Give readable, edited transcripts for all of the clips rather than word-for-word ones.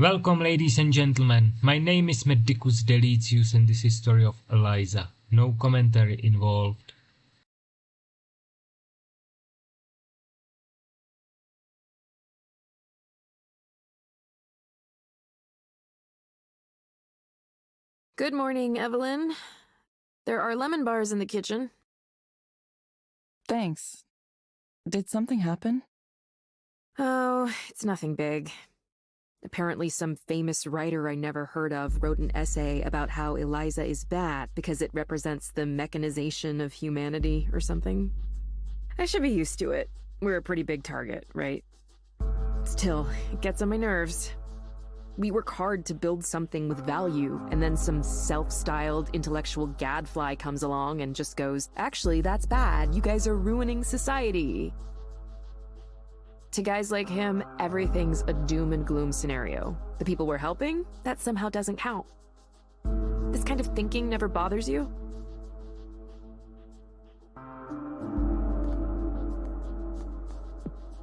Welcome, ladies and gentlemen. My name is Medicus Deletius and this is story of Eliza. No commentary involved. Good morning, Evelyn. There are lemon bars in the kitchen. Thanks. Did something happen? Oh, it's nothing big. Apparently some famous writer I never heard of wrote an essay about how Eliza is bad because it represents the mechanization of humanity or something. I should be used to it. We're a pretty big target, right? Still, it gets on my nerves. We work hard to build something with value, and then some self-styled intellectual gadfly comes along and just goes, "Actually, that's bad. You guys are ruining society." To guys like him, everything's a doom and gloom scenario. The people we're helping, that somehow doesn't count. This kind of thinking never bothers you?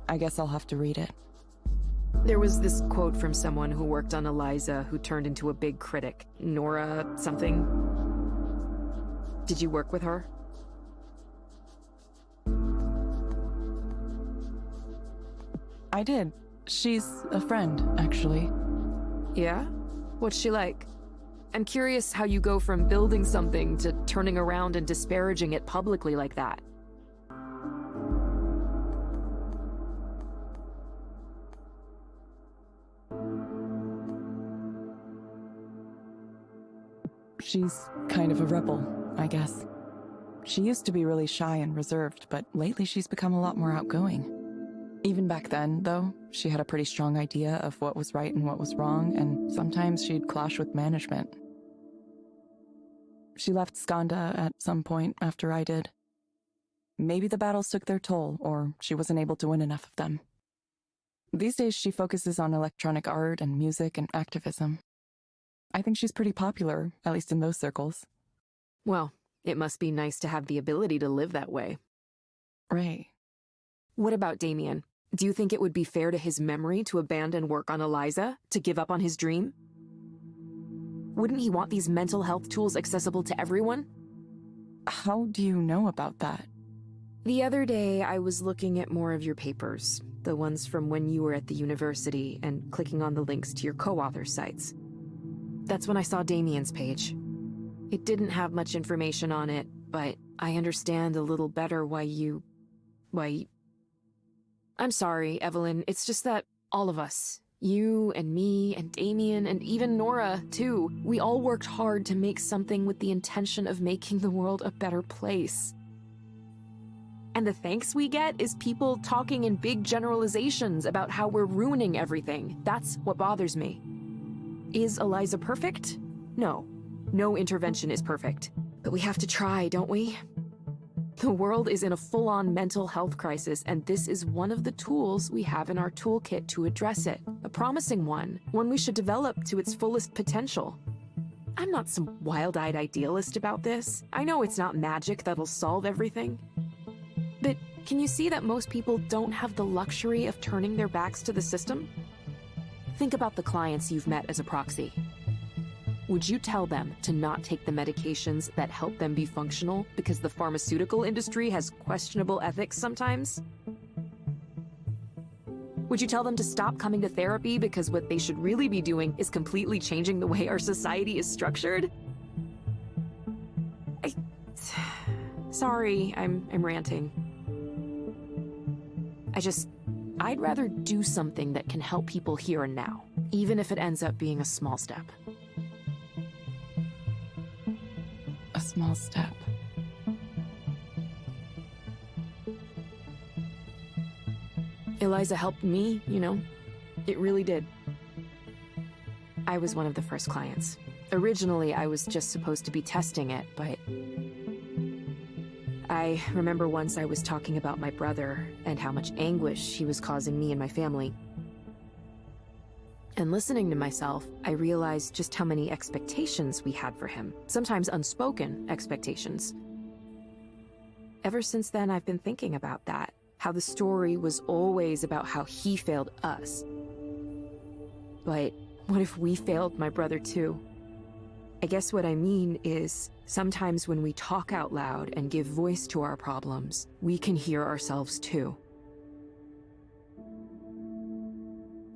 I guess I'll have to read it. There was this quote from someone who worked on Eliza who turned into a big critic. Nora something. Did you work with her? I did. She's a friend, actually. Yeah? What's she like? I'm curious how you go from building something to turning around and disparaging it publicly like that. She's kind of a rebel, I guess. She used to be really shy and reserved, but lately she's become a lot more outgoing. Even back then, though, she had a pretty strong idea of what was right and what was wrong, and sometimes she'd clash with management. She left Skanda at some point after I did. Maybe the battles took their toll, or she wasn't able to win enough of them. These days she focuses on electronic art and music and activism. I think she's pretty popular, at least in those circles. Well, it must be nice to have the ability to live that way. Right. What about Damien? Do you think it would be fair to his memory to abandon work on Eliza, to give up on his dream? Wouldn't he want these mental health tools accessible to everyone? How do you know about that? The other day, I was looking at more of your papers, the ones from when you were at the university, and clicking on the links to your co-author sites. That's when I saw Damien's page. It didn't have much information on it, but I understand a little better why... I'm sorry, Evelyn, it's just that all of us, you and me and Damien and even Nora, too, we all worked hard to make something with the intention of making the world a better place. And the thanks we get is people talking in big generalizations about how we're ruining everything. That's what bothers me. Is Eliza perfect? No. No intervention is perfect. But we have to try, don't we? The world is in a full-on mental health crisis, and this is one of the tools we have in our toolkit to address it. A promising one we should develop to its fullest potential. I'm not some wild-eyed idealist about this. I know it's not magic that'll solve everything. But can you see that most people don't have the luxury of turning their backs to the system? Think about the clients you've met as a proxy. Would you tell them to not take the medications that help them be functional because the pharmaceutical industry has questionable ethics sometimes? Would you tell them to stop coming to therapy because what they should really be doing is completely changing the way our society is structured? Sorry, I'm ranting. I'd rather do something that can help people here and now, even if it ends up being a small step. A small step. Eliza helped me, you know. It really did. I was one of the first clients. Originally, I was just supposed to be testing it, but... I remember once I was talking about my brother and how much anguish he was causing me and my family. And listening to myself, I realized just how many expectations we had for him, sometimes unspoken expectations. Ever since then, I've been thinking about that, how the story was always about how he failed us. But What if we failed my brother too? I guess what I mean is, sometimes when we talk out loud and give voice to our problems, we can hear ourselves too.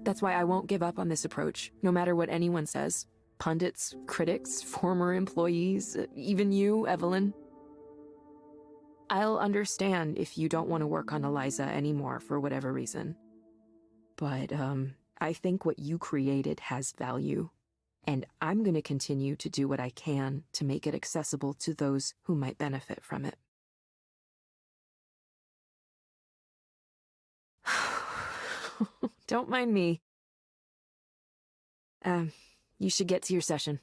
That's why I won't give up on this approach, no matter what anyone says. Pundits, critics, former employees, even you, Evelyn. I'll understand if you don't want to work on Eliza anymore for whatever reason. But, I think what you created has value. And I'm going to continue to do what I can to make it accessible to those who might benefit from it. Don't mind me. You should get to your session.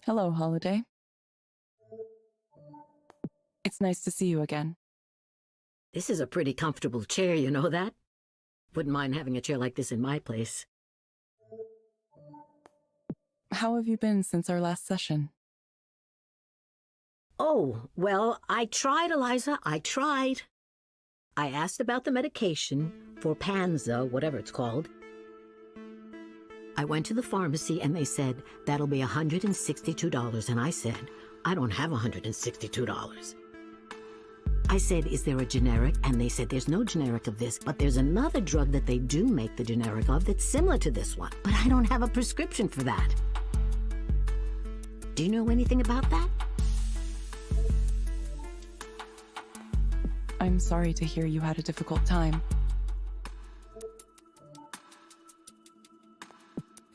Hello, Holiday. It's nice to see you again. This is a pretty comfortable chair, you know that? Wouldn't mind having a chair like this in my place. How have you been since our last session? Oh, well, I tried, Eliza. I tried. I asked about the medication for Panza, whatever it's called. I went to the pharmacy and they said, that'll be $162. And I said, I don't have $162. I said, is there a generic? And they said, there's no generic of this, but there's another drug that they do make the generic of that's similar to this one. But I don't have a prescription for that. Do you know anything about that? I'm sorry to hear you had a difficult time.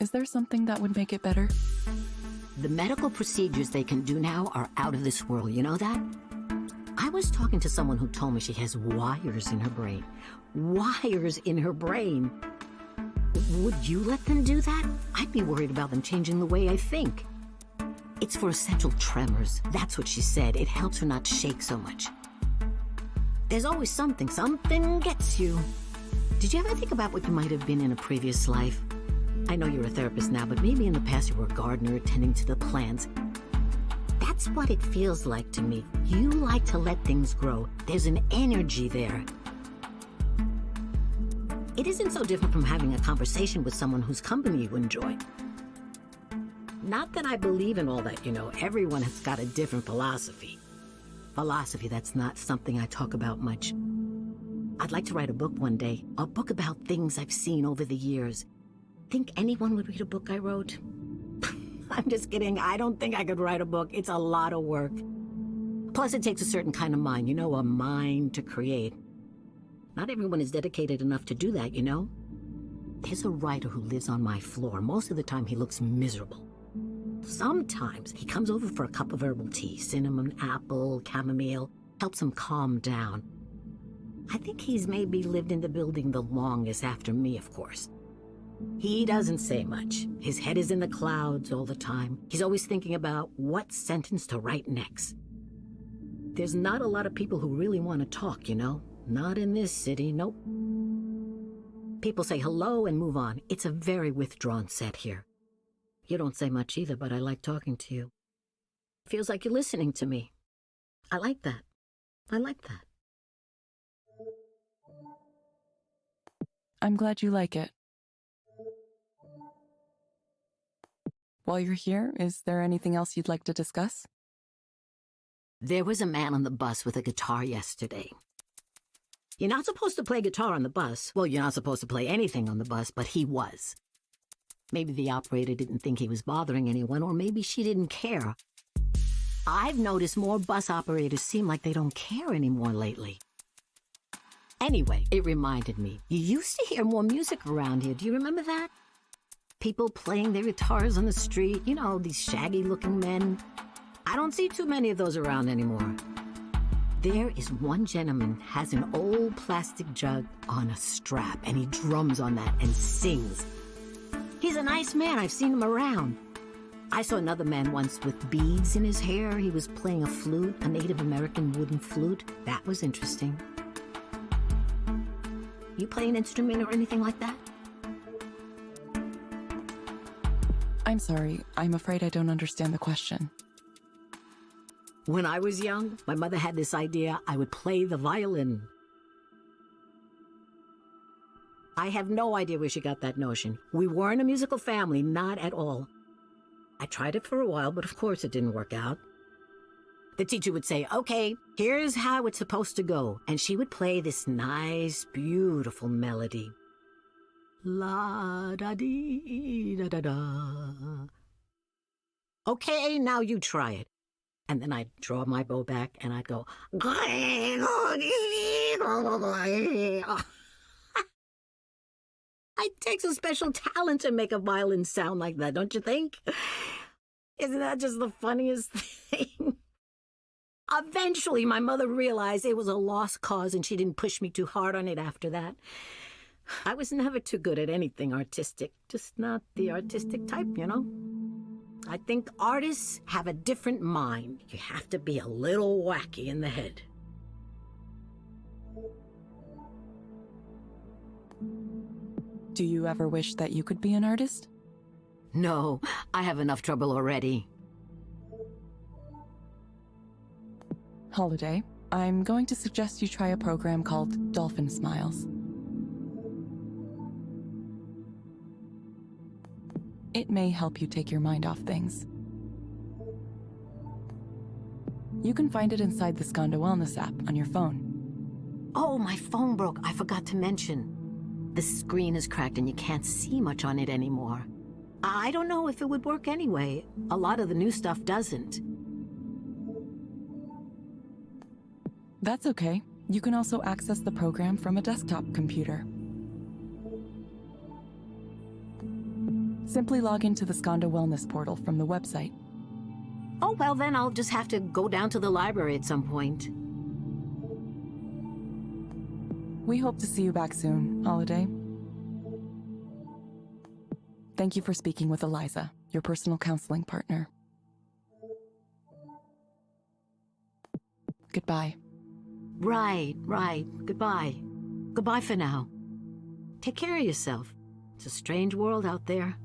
Is there something that would make it better? The medical procedures they can do now are out of this world, you know that? I was talking to someone who told me she has wires in her brain. Wires in her brain. Would you let them do that? I'd be worried about them changing the way I think. It's for essential tremors. That's what she said. It helps her not shake so much. There's always something gets you. Did you ever think about what you might have been in a previous life? I know you're a therapist now, but maybe in the past you were a gardener tending to the plants. That's what it feels like to me. You like to let things grow. There's an energy there. It isn't so different from having a conversation with someone whose company you enjoy. Not that I believe in all that, you know. Everyone has got a different philosophy. Philosophy, that's not something I talk about much. I'd like to write a book one day. A book about things I've seen over the years. Think anyone would read a book I wrote? I'm just kidding. I don't think I could write a book. It's a lot of work. Plus, it takes a certain kind of mind, you know, a mind to create. Not everyone is dedicated enough to do that, you know? There's a writer who lives on my floor. Most of the time, he looks miserable. Sometimes he comes over for a cup of herbal tea, cinnamon, apple, chamomile, helps him calm down. I think he's maybe lived in the building the longest after me, of course. He doesn't say much. His head is in the clouds all the time. He's always thinking about what sentence to write next. There's not a lot of people who really want to talk, you know? Not in this city, nope. People say hello and move on. It's a very withdrawn set here. You don't say much either, but I like talking to you. Feels like you're listening to me. I like that. I like that. I'm glad you like it. While you're here, is there anything else you'd like to discuss? There was a man on the bus with a guitar yesterday. You're not supposed to play guitar on the bus. Well, you're not supposed to play anything on the bus, but he was. Maybe the operator didn't think he was bothering anyone, or maybe she didn't care. I've noticed more bus operators seem like they don't care anymore lately. Anyway, it reminded me. You used to hear more music around here. Do you remember that? People playing their guitars on the street, you know, these shaggy-looking men. I don't see too many of those around anymore. There is one gentleman has an old plastic jug on a strap, and he drums on that and sings. He's a nice man. I've seen him around. I saw another man once with beads in his hair. He was playing a flute, a Native American wooden flute. That was interesting. You play an instrument or anything like that? I'm sorry. I'm afraid I don't understand the question. When I was young, my mother had this idea I would play the violin. I have no idea where she got that notion. We weren't a musical family, not at all. I tried it for a while, but of course it didn't work out. The teacher would say, okay, here's how it's supposed to go. And she would play this nice, beautiful melody. La-da-dee-da-da-da. Okay, now you try it. And then I'd draw my bow back and I'd go... It takes a special talent to make a violin sound like that, don't you think? Isn't that just the funniest thing? Eventually, my mother realized it was a lost cause and she didn't push me too hard on it after that. I was never too good at anything artistic, just not the artistic type, you know? I think artists have a different mind. You have to be a little wacky in the head. Do you ever wish that you could be an artist? No, I have enough trouble already. Holiday, I'm going to suggest you try a program called Dolphin Smiles. It may help you take your mind off things. You can find it inside the Skanda Wellness app on your phone. Oh, my phone broke. I forgot to mention. The screen is cracked and you can't see much on it anymore. I don't know if it would work anyway. A lot of the new stuff doesn't. That's okay. You can also access the program from a desktop computer. Simply log into the Skanda Wellness portal from the website. Oh, well, then I'll just have to go down to the library at some point. We hope to see you back soon, Holiday. Thank you for speaking with Eliza, your personal counseling partner. Goodbye. Right. Goodbye. Goodbye for now. Take care of yourself. It's a strange world out there.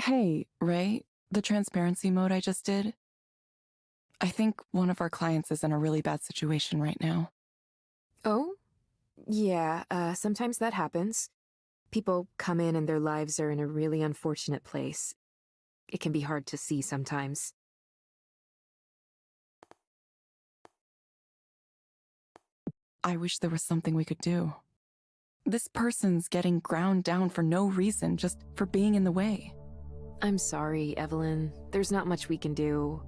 Hey, Ray, the transparency mode I just did. I think one of our clients is in a really bad situation right now. Oh? Yeah, sometimes that happens. People come in and their lives are in a really unfortunate place. It can be hard to see sometimes. I wish there was something we could do. This person's getting ground down for no reason, just for being in the way. I'm sorry, Evelyn. There's not much we can do.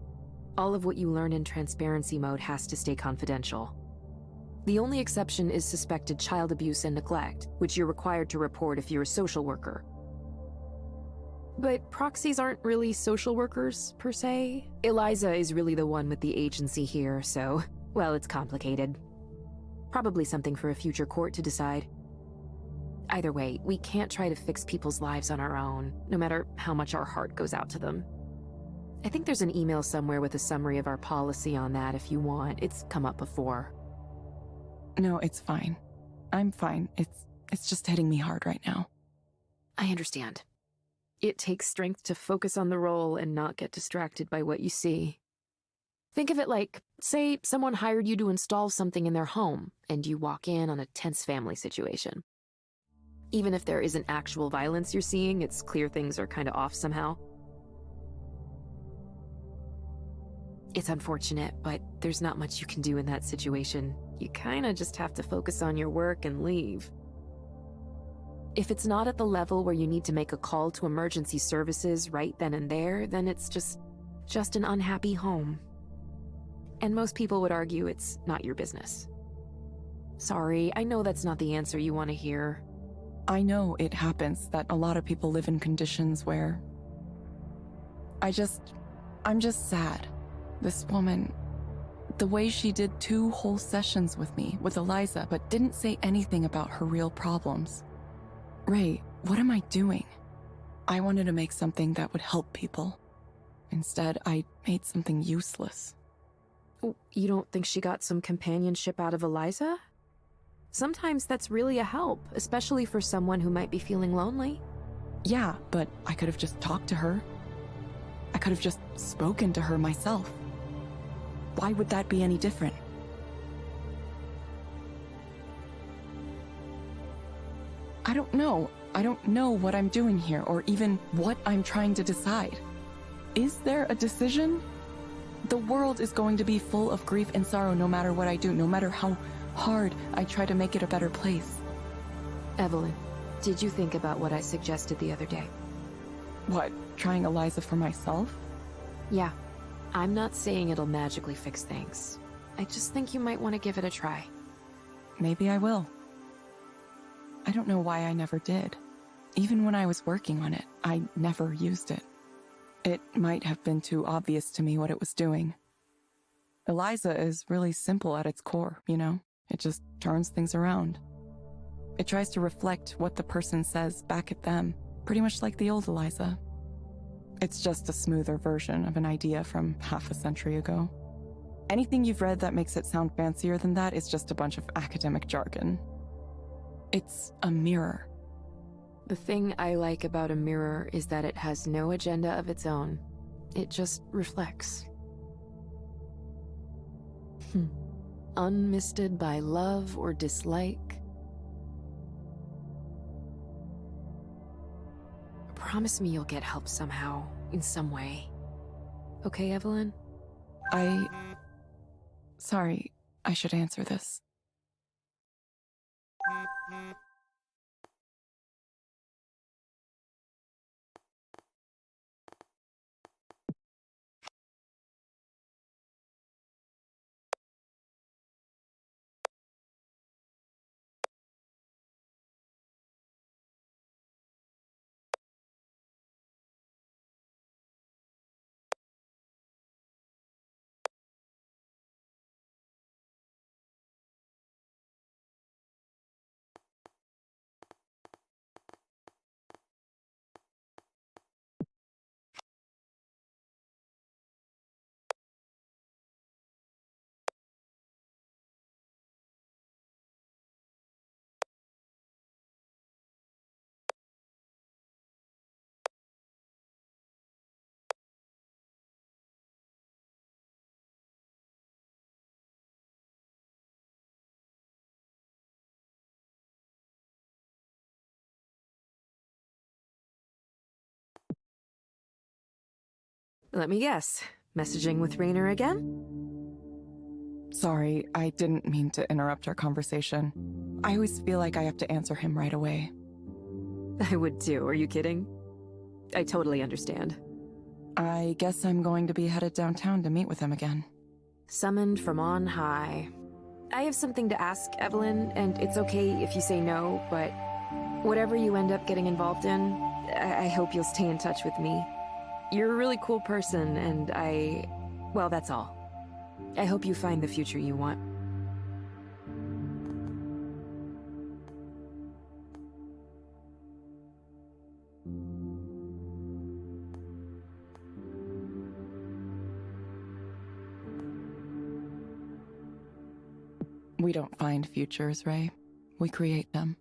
All of what you learn in transparency mode has to stay confidential. The only exception is suspected child abuse and neglect, which you're required to report if you're a social worker. But proxies aren't really social workers, per se. Eliza is really the one with the agency here, so, well, it's complicated. Probably something for a future court to decide. Either way, we can't try to fix people's lives on our own, no matter how much our heart goes out to them. I think there's an email somewhere with a summary of our policy on that if you want. It's come up before. No, it's fine. I'm fine. It's just hitting me hard right now. I understand. It takes strength to focus on the role and not get distracted by what you see. Think of it like, say, someone hired you to install something in their home, and you walk in on a tense family situation. Even if there isn't actual violence you're seeing, it's clear things are kind of off somehow. It's unfortunate, but there's not much you can do in that situation. You kind of just have to focus on your work and leave. If it's not at the level where you need to make a call to emergency services right then and there, then it's just an unhappy home. And most people would argue it's not your business. Sorry, I know that's not the answer you want to hear. I know it happens that a lot of people live in conditions where... I'm just sad. This woman, the way she did 2 whole sessions with me, with Eliza, but didn't say anything about her real problems. Ray, what am I doing? I wanted to make something that would help people. Instead, I made something useless. You don't think she got some companionship out of Eliza? Sometimes that's really a help, especially for someone who might be feeling lonely. Yeah, but I could have just talked to her. I could have just spoken to her myself. Why would that be any different? I don't know. I don't know what I'm doing here, or even what I'm trying to decide. Is there a decision? The world is going to be full of grief and sorrow no matter what I do, no matter how hard I try to make it a better place. Evelyn, did you think about what I suggested the other day? What, trying Eliza for myself? Yeah. I'm not saying it'll magically fix things. I just think you might want to give it a try. Maybe I will. I don't know why I never did. Even when I was working on it, I never used it. It might have been too obvious to me what it was doing. Eliza is really simple at its core, you know? It just turns things around. It tries to reflect what the person says back at them, pretty much like the old Eliza. It's just a smoother version of an idea from half a century ago. Anything you've read that makes it sound fancier than that is just a bunch of academic jargon. It's a mirror. The thing I like about a mirror is that it has no agenda of its own. It just reflects. Unmisted by love or dislike. Promise me you'll get help somehow, in some way. Okay, Evelyn? Sorry, I should answer this. Let me guess. Messaging with Raynor again? Sorry, I didn't mean to interrupt our conversation. I always feel like I have to answer him right away. I would too, are you kidding? I totally understand. I guess I'm going to be headed downtown to meet with him again. Summoned from on high. I have something to ask, Evelyn, and it's okay if you say no, but whatever you end up getting involved in, I hope you'll stay in touch with me. You're a really cool person, and well, that's all. I hope you find the future you want. We don't find futures, Ray. We create them.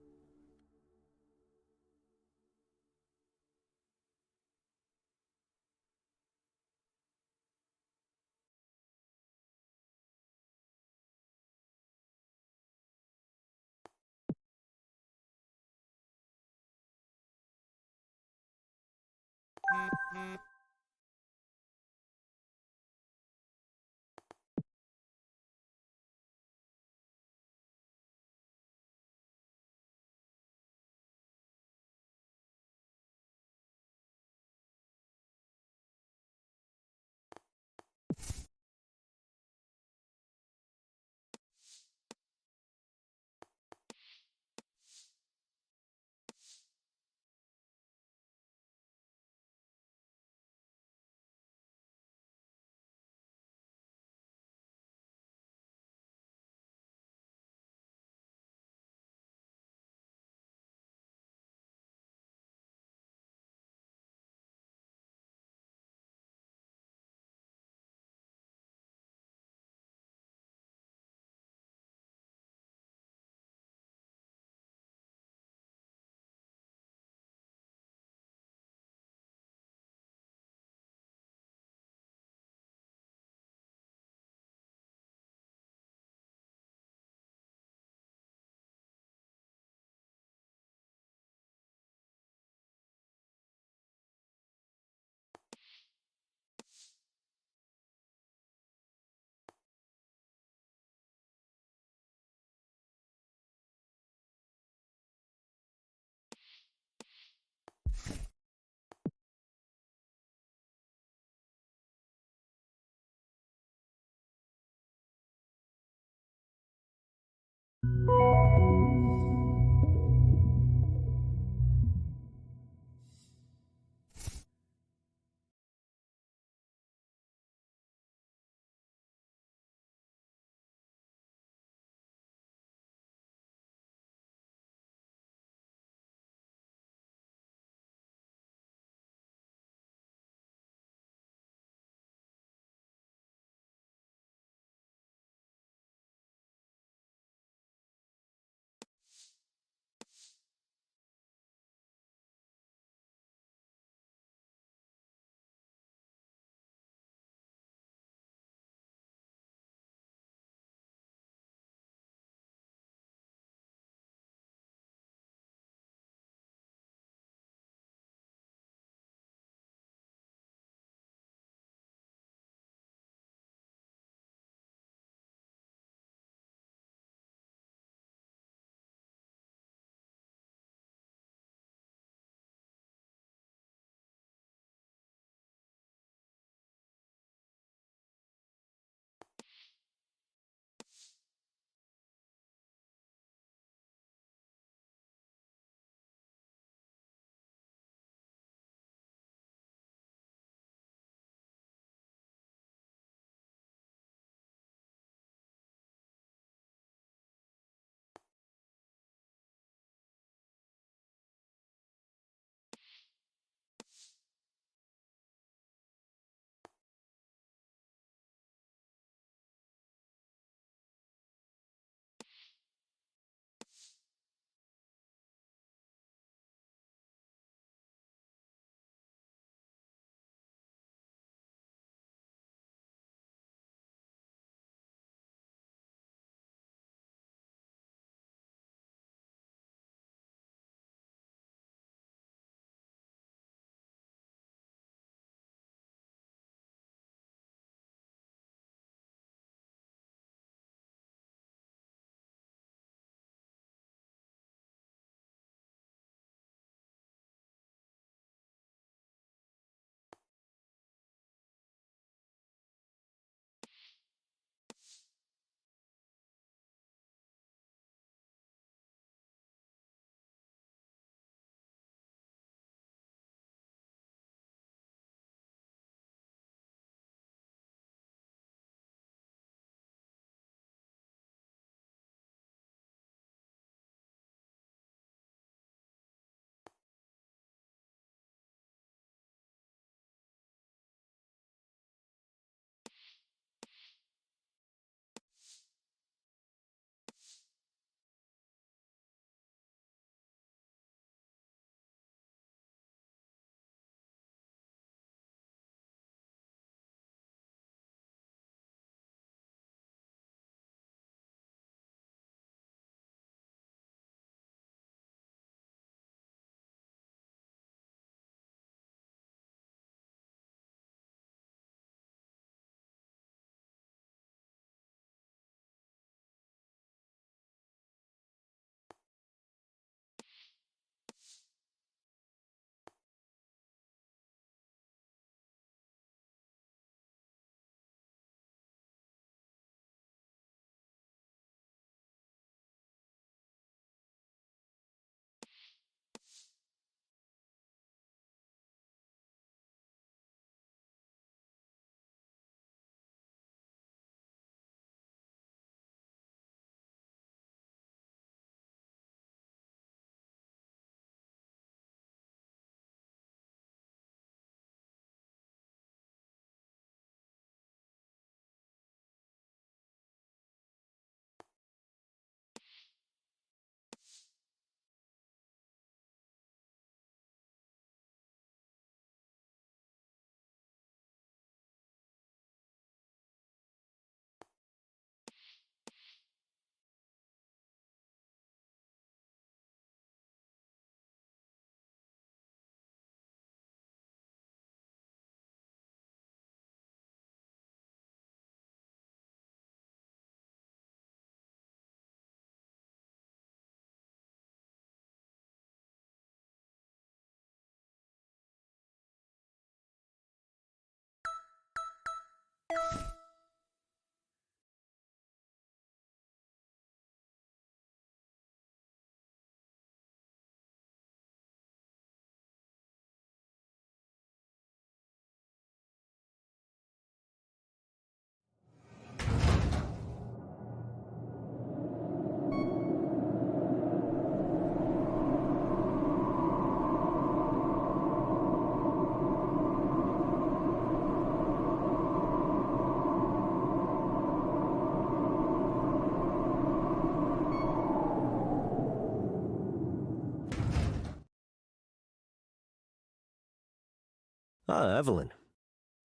Ah, Evelyn.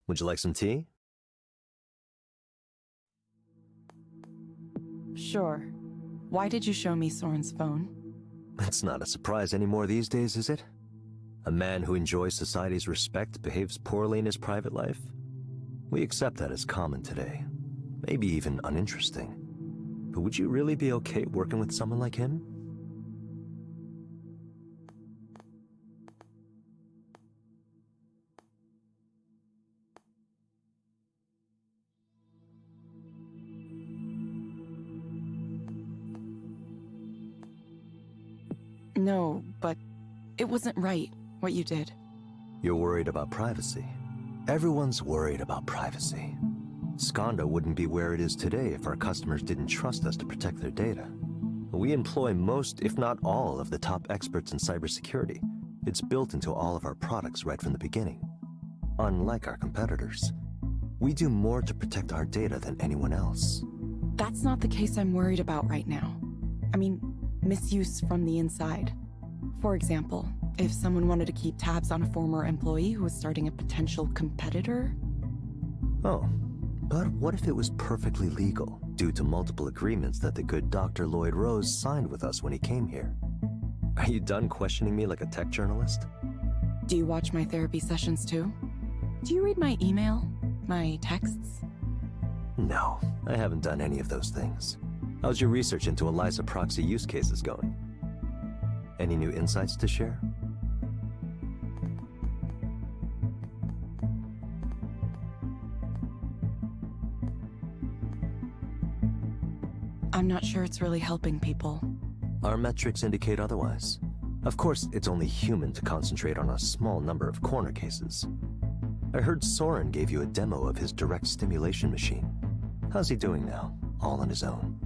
Would you like some tea? Sure. Why did you show me Soren's phone? It's not a surprise anymore these days, is it? A man who enjoys society's respect behaves poorly in his private life? We accept that as common today. Maybe even uninteresting. But would you really be okay working with someone like him? No, but it wasn't right, what you did. You're worried about privacy. Everyone's worried about privacy. Skanda wouldn't be where it is today if our customers didn't trust us to protect their data. We employ most, if not all, of the top experts in cybersecurity. It's built into all of our products right from the beginning. Unlike our competitors, we do more to protect our data than anyone else. That's not the case I'm worried about right now. I mean, misuse from the inside. For example, if someone wanted to keep tabs on a former employee who was starting a potential competitor. Oh, but what if it was perfectly legal, due to multiple agreements that the good Dr. Lloyd Rose signed with us when he came here? Are you done questioning me like a tech journalist? Do you watch my therapy sessions too? Do you read my email? My texts? No, I haven't done any of those things. How's your research into Eliza proxy use cases going? Any new insights to share? I'm not sure it's really helping people. Our metrics indicate otherwise. Of course, it's only human to concentrate on a small number of corner cases. I heard Soren gave you a demo of his direct stimulation machine. How's he doing now, all on his own?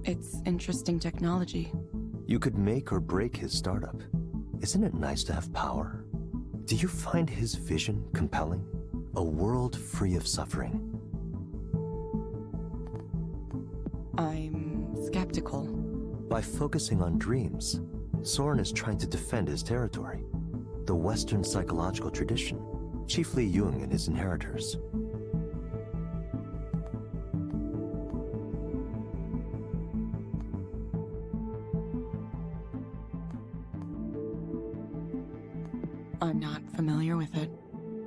It's interesting technology. You could make or break his startup. Isn't it nice to have power? Do you find his vision compelling? A world free of suffering. I'm skeptical. By focusing on dreams, Soren is trying to defend his territory. The Western psychological tradition, chiefly Jung and his inheritors. I'm not familiar with it.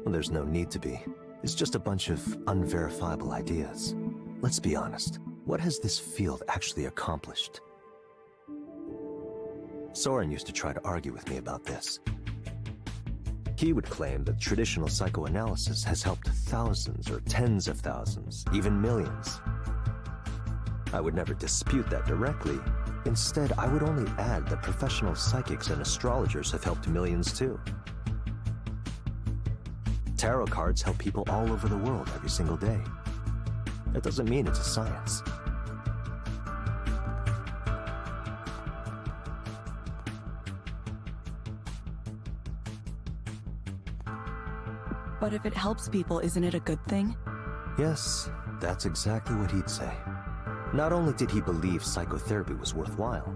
Well, there's no need to be. It's just a bunch of unverifiable ideas. Let's be honest. What has this field actually accomplished? Soren used to try to argue with me about this. He would claim that traditional psychoanalysis has helped thousands or tens of thousands, even millions. I would never dispute that directly. Instead, I would only add that professional psychics and astrologers have helped millions too. Tarot cards help people all over the world every single day. That doesn't mean it's a science. But if it helps people, isn't it a good thing? Yes, that's exactly what he'd say. Not only did he believe psychotherapy was worthwhile,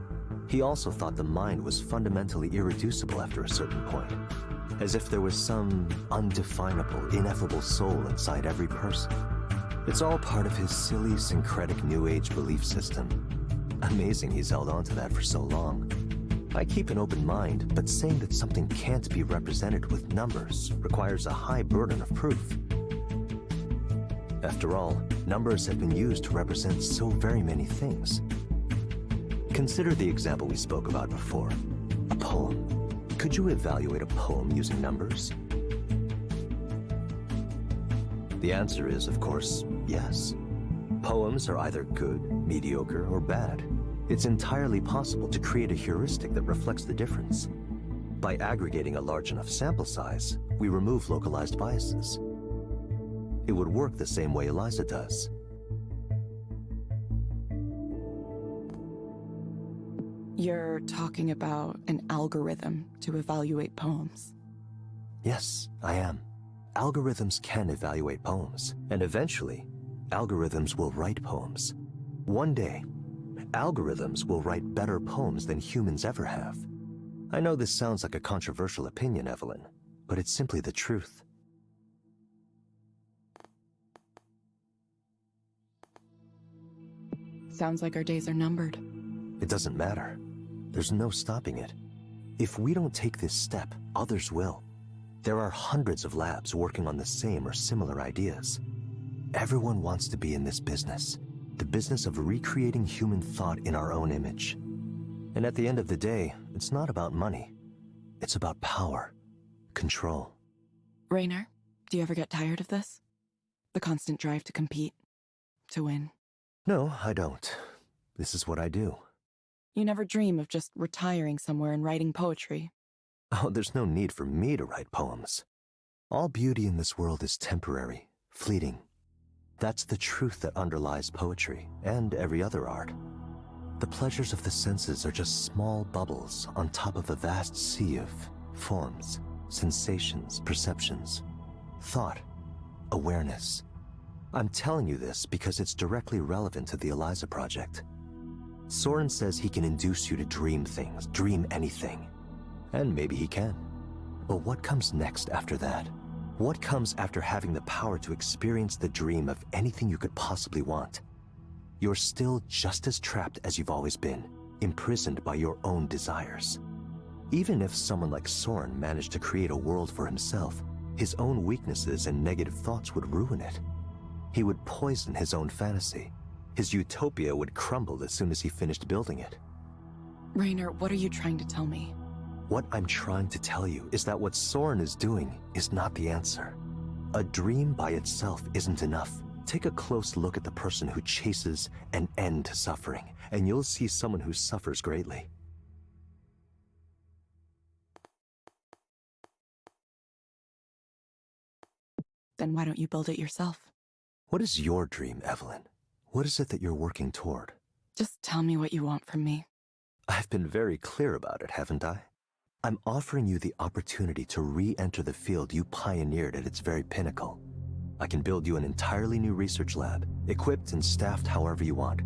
he also thought the mind was fundamentally irreducible after a certain point. As if there was some undefinable, ineffable soul inside every person. It's all part of his silly, syncretic New Age belief system. Amazing he's held on to that for so long. I keep an open mind, but saying that something can't be represented with numbers requires a high burden of proof. After all, numbers have been used to represent so very many things. Consider the example we spoke about before, a poem. Could you evaluate a poem using numbers? The answer is, of course, yes. Poems are either good, mediocre, or bad. It's entirely possible to create a heuristic that reflects the difference. By aggregating a large enough sample size, we remove localized biases. It would work the same way Eliza does. You're talking about an algorithm to evaluate poems. Yes, I am. Algorithms can evaluate poems, and eventually, algorithms will write poems. One day, algorithms will write better poems than humans ever have. I know this sounds like a controversial opinion, Evelyn, but it's simply the truth. Sounds like our days are numbered. It doesn't matter. There's no stopping it. If we don't take this step, others will. There are hundreds of labs working on the same or similar ideas. Everyone wants to be in this business, the business of recreating human thought in our own image. And at the end of the day, it's not about money. It's about power, control. Raynor, do you ever get tired of this? The constant drive to compete, to win. No, I don't. This is what I do. You never dream of just retiring somewhere and writing poetry. Oh, there's no need for me to write poems. All beauty in this world is temporary, fleeting. That's the truth that underlies poetry and every other art. The pleasures of the senses are just small bubbles on top of a vast sea of forms, sensations, perceptions, thought, awareness. I'm telling you this because it's directly relevant to the Eliza project. Soren says he can induce you to dream things, dream anything. And maybe he can. But what comes next after that? What comes after having the power to experience the dream of anything you could possibly want? You're still just as trapped as you've always been, imprisoned by your own desires. Even if someone like Soren managed to create a world for himself, his own weaknesses and negative thoughts would ruin it. He would poison his own fantasy. His utopia would crumble as soon as he finished building it. Raynor, what are you trying to tell me? What I'm trying to tell you is that what Soren is doing is not the answer. A dream by itself isn't enough. Take a close look at the person who chases an end to suffering, and you'll see someone who suffers greatly. Then why don't you build it yourself? What is your dream, Evelyn? What is it that you're working toward? Just tell me what you want from me. I've been very clear about it, haven't I? I'm offering you the opportunity to re-enter the field you pioneered at its very pinnacle. I can build you an entirely new research lab, equipped and staffed however you want.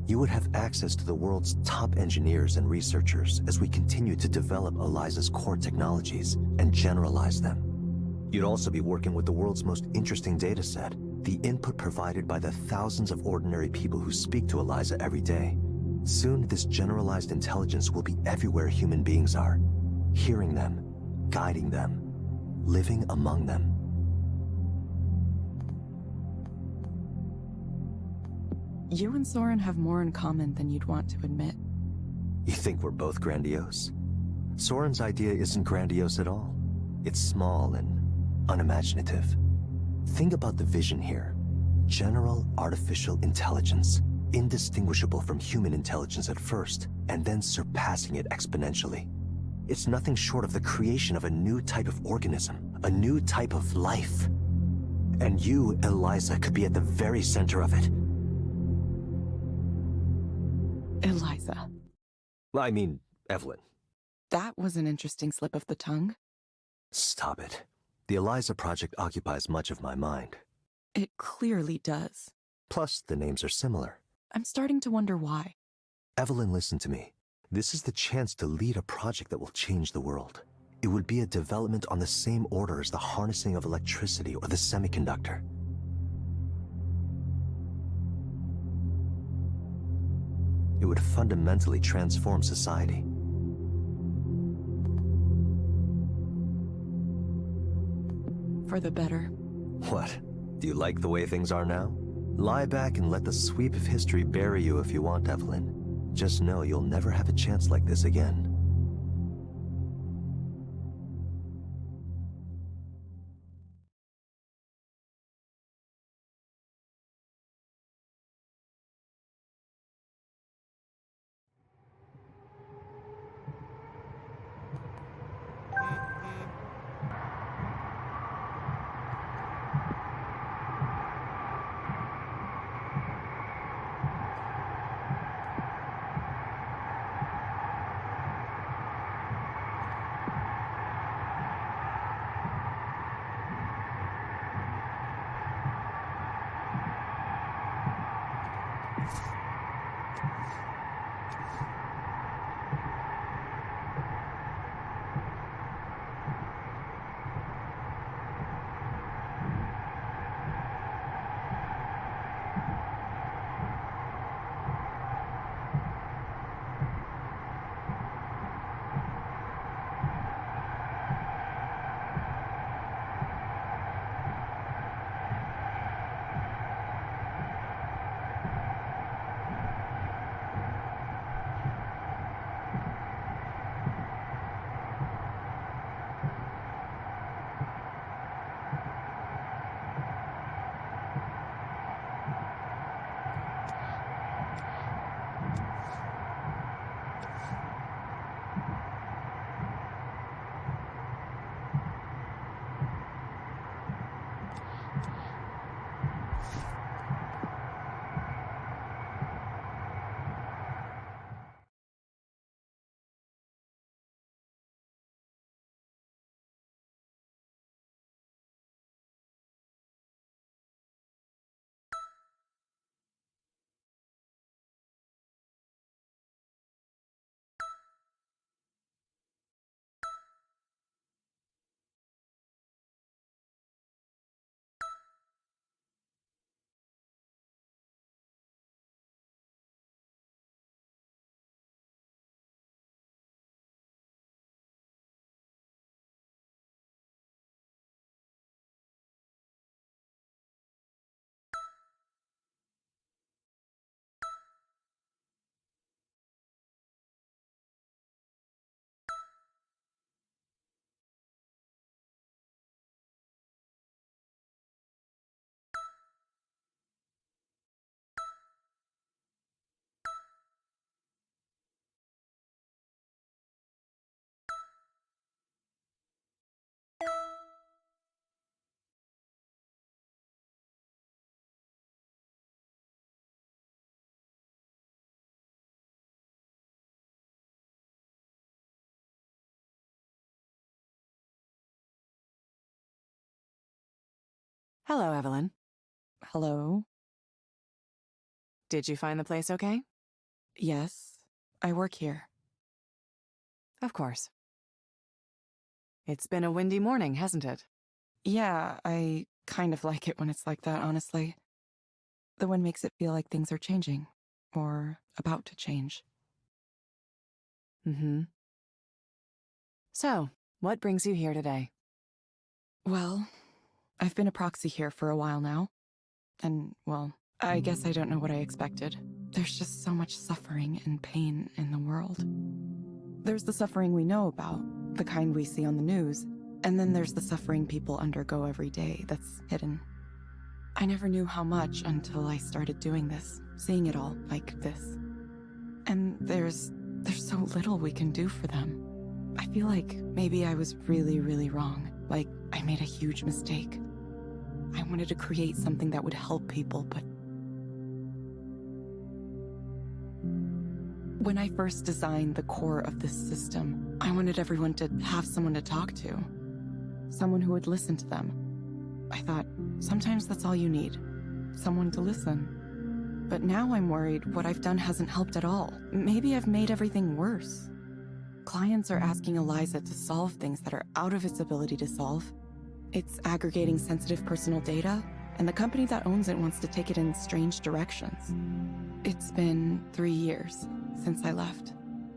You would have access to the world's top engineers and researchers as we continue to develop Eliza's core technologies and generalize them. You'd also be working with the world's most interesting data set, the input provided by the thousands of ordinary people who speak to Eliza every day. Soon, this generalized intelligence will be everywhere human beings are, hearing them, guiding them, living among them. You and Soren have more in common than you'd want to admit. You think we're both grandiose? Soren's idea isn't grandiose at all. It's small and unimaginative. Think about the vision here. General artificial intelligence, indistinguishable from human intelligence at first, and then surpassing it exponentially. It's nothing short of the creation of a new type of organism, a new type of life. And you, Eliza, could be at the very center of it. Eliza. I mean, Evelyn. That was an interesting slip of the tongue. Stop it. The Eliza project occupies much of my mind. It clearly does. Plus, the names are similar. I'm starting to wonder why. Evelyn, listen to me. This is the chance to lead a project that will change the world. It would be a development on the same order as the harnessing of electricity or the semiconductor. It would fundamentally transform society. For the better. What? Do you like the way things are now? Lie back and let the sweep of history bury you if you want, Evelyn. Just know you'll never have a chance like this again. Hello, Evelyn. Hello? Did you find the place okay? Yes, I work here. Of course. It's been a windy morning, hasn't it? Yeah, I kind of like it when it's like that, honestly. The wind makes it feel like things are changing, or about to change. Mm-hmm. So, what brings you here today? Well, I've been a proxy here for a while now. And, well, I guess I don't know what I expected. There's just so much suffering and pain in the world. There's the suffering we know about, the kind we see on the news, and then there's the suffering people undergo every day that's hidden. I never knew how much until I started doing this, seeing it all like this. And there's so little we can do for them. I feel like maybe I was really, really wrong. Like, I made a huge mistake. I wanted to create something that would help people, but... When I first designed the core of this system, I wanted everyone to have someone to talk to. Someone who would listen to them. I thought, sometimes that's all you need. Someone to listen. But now I'm worried what I've done hasn't helped at all. Maybe I've made everything worse. Clients are asking Eliza to solve things that are out of its ability to solve. It's aggregating sensitive personal data, and the company that owns it wants to take it in strange directions. It's been 3 years since I left.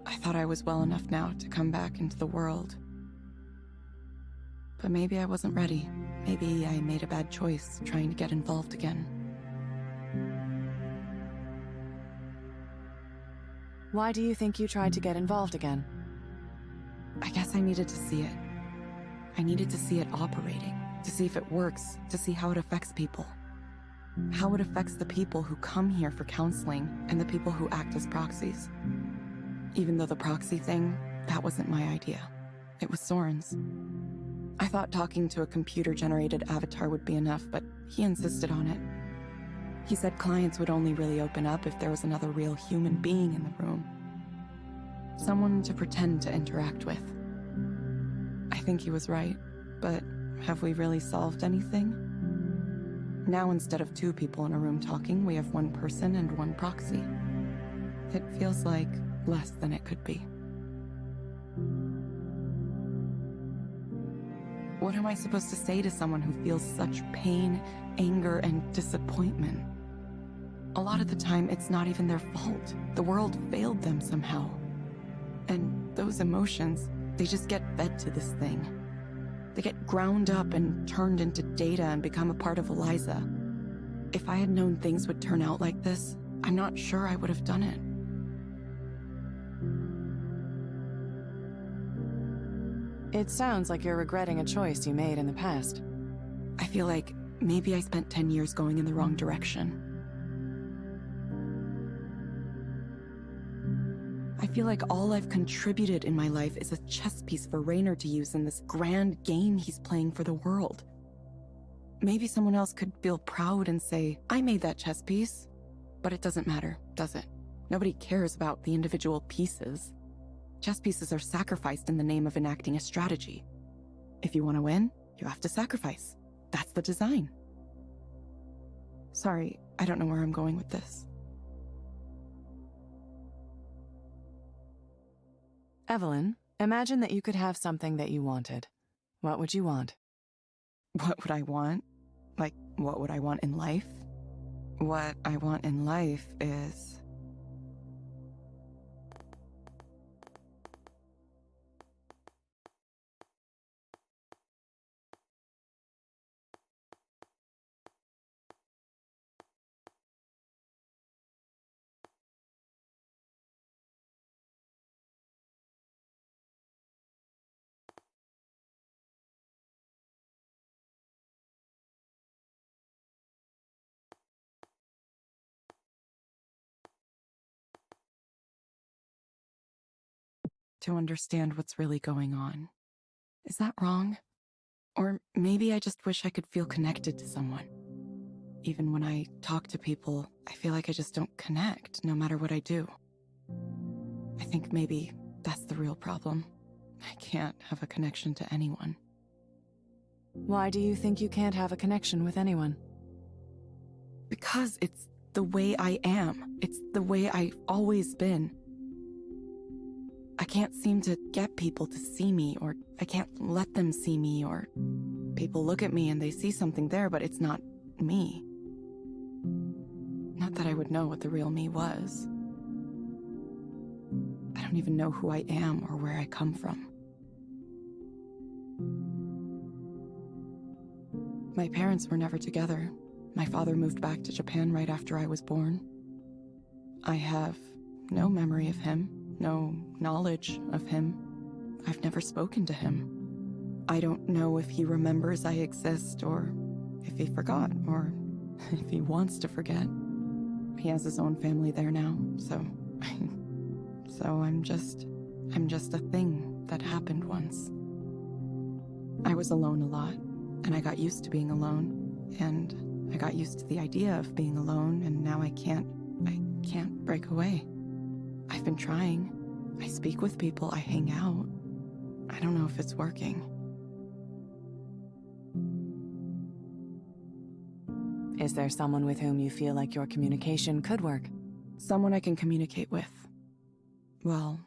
I thought I was well enough now to come back into the world. But maybe I wasn't ready. Maybe I made a bad choice trying to get involved again. Why do you think you tried to get involved again? I guess I needed to see it. I needed to see it operating, to see if it works, to see how it affects people. How it affects the people who come here for counseling and the people who act as proxies. Even though the proxy thing, that wasn't my idea. It was Soren's. I thought talking to a computer-generated avatar would be enough, but he insisted on it. He said clients would only really open up if there was another real human being in the room. Someone to pretend to interact with. I think he was right, but have we really solved anything? Now instead of 2 people in a room talking, we have 1 person and 1 proxy. It feels like less than it could be. What am I supposed to say to someone who feels such pain, anger, and disappointment? A lot of the time, it's not even their fault. The world failed them somehow. And those emotions, they just get fed to this thing. They get ground up and turned into data and become a part of Eliza. If I had known things would turn out like this, I'm not sure I would have done it. It sounds like you're regretting a choice you made in the past. I feel like maybe I spent 10 years going in the wrong direction. I feel like all I've contributed in my life is a chess piece for Raynor to use in this grand game he's playing for the world. Maybe someone else could feel proud and say, I made that chess piece. But it doesn't matter, does it? Nobody cares about the individual pieces. Chess pieces are sacrificed in the name of enacting a strategy. If you want to win, you have to sacrifice. That's the design. Sorry, I don't know where I'm going with this. Evelyn, imagine that you could have something that you wanted. What would you want? What would I want? Like, what would I want in life? What I want in life is... to understand what's really going on. Is that wrong? Or maybe I just wish I could feel connected to someone. Even when I talk to people, I feel like I just don't connect, no matter what I do. I think maybe that's the real problem. I can't have a connection to anyone. Why do you think you can't have a connection with anyone? Because it's the way I am. It's the way I've always been. I can't seem to get people to see me, or I can't let them see me, or people look at me and they see something there, but it's not me. Not that I would know what the real me was. I don't even know who I am or where I come from. My parents were never together. My father moved back to Japan right after I was born. I have no memory of him, no knowledge of him. I've never spoken to him. I don't know if he remembers I exist, or if he forgot, or if he wants to forget. He has his own family there now, so... I'm just a thing that happened once. I was alone a lot, and I got used to being alone, and I got used to the idea of being alone, and now I can't break away. I've been trying. I speak with people, I hang out. I don't know if it's working. Is there someone with whom you feel like your communication could work? Someone I can communicate with. Well...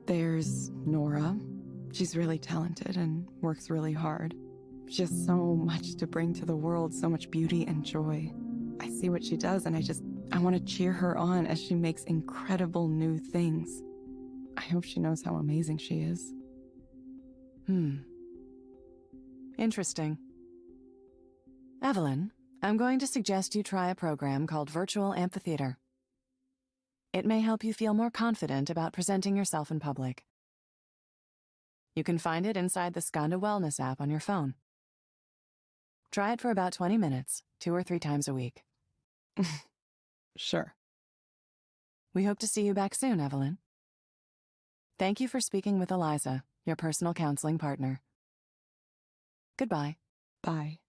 there's Nora. She's really talented and works really hard. She has so much to bring to the world, so much beauty and joy. I see what she does and I want to cheer her on as she makes incredible new things. I hope she knows how amazing she is. Interesting. Evelyn, I'm going to suggest you try a program called Virtual Amphitheater. It may help you feel more confident about presenting yourself in public. You can find it inside the Skanda Wellness app on your phone. Try it for about 20 minutes, 2 or 3 times a week. Sure. We hope to see you back soon, Evelyn. Thank you for speaking with Eliza, your personal counseling partner. Goodbye. Bye.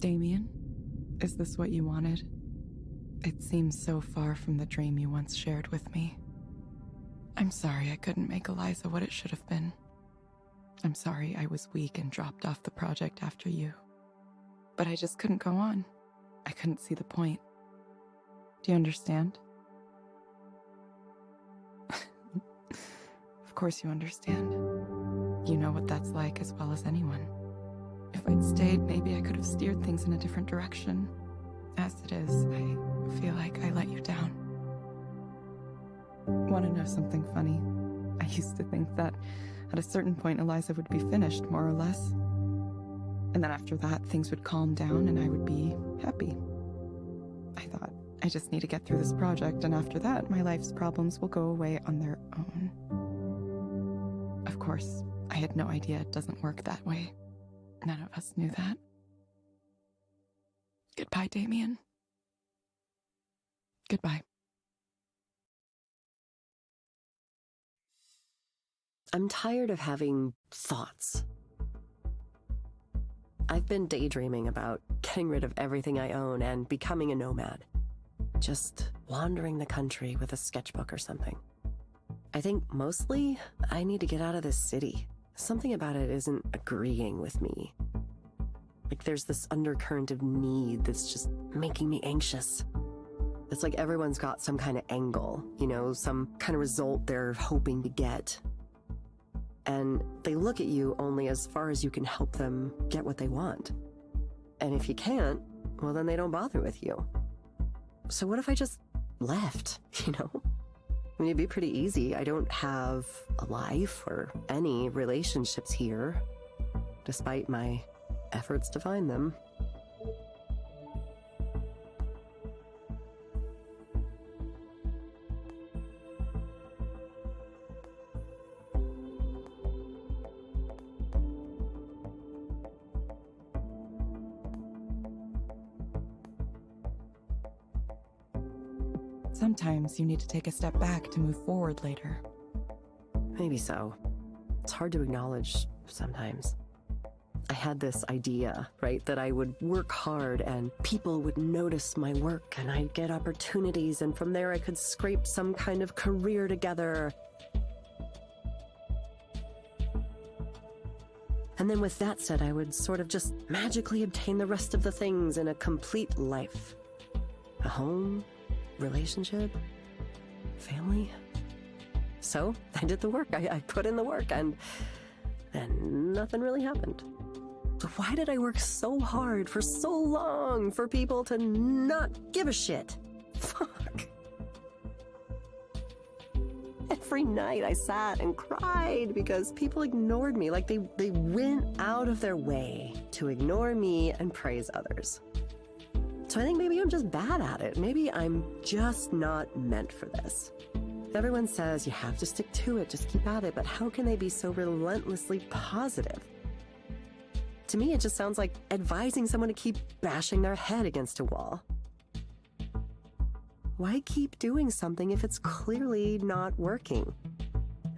Damien, is this what you wanted? It seems so far from the dream you once shared with me. I'm sorry I couldn't make Eliza what it should have been. I'm sorry I was weak and dropped off the project after you. But I just couldn't go on. I couldn't see the point. Do you understand? Of course you understand. You know what that's like as well as anyone. If I'd stayed, maybe I could have steered things in a different direction. As it is, I feel like I let you down. Want to know something funny? I used to think that at a certain point Eliza would be finished, more or less. And then after that, things would calm down and I would be happy. I thought, I just need to get through this project, and after that, my life's problems will go away on their own. Of course, I had no idea it doesn't work that way. None of us knew that. Goodbye, Damien. Goodbye. I'm tired of having thoughts. I've been daydreaming about getting rid of everything I own and becoming a nomad. Just wandering the country with a sketchbook or something. I think mostly I need to get out of this city. Something about it isn't agreeing with me. Like there's this undercurrent of need that's just making me anxious. It's like everyone's got some kind of angle, you know, some kind of result they're hoping to get. And they look at you only as far as you can help them get what they want. And if you can't, well, then they don't bother with you. So what if I just left, you know? I mean, it'd be pretty easy. I don't have a life or any relationships here, despite my efforts to find them. Sometimes you need to take a step back to move forward later. Maybe so. It's hard to acknowledge sometimes. I had this idea, right, that I would work hard and people would notice my work and I'd get opportunities, and from there I could scrape some kind of career together. And then with that said, I would sort of just magically obtain the rest of the things in a complete life. A home, relationship, family. So I did the work. I put in the work and nothing really happened. So why did I work so hard for so long for people to not give a shit? Fuck. Every night I sat and cried because people ignored me. Like they went out of their way to ignore me and praise others. So I think maybe I'm just bad at it. Maybe I'm just not meant for this. Everyone says you have to stick to it, just keep at it, but how can they be so relentlessly positive? To me, it just sounds like advising someone to keep bashing their head against a wall. Why keep doing something if it's clearly not working?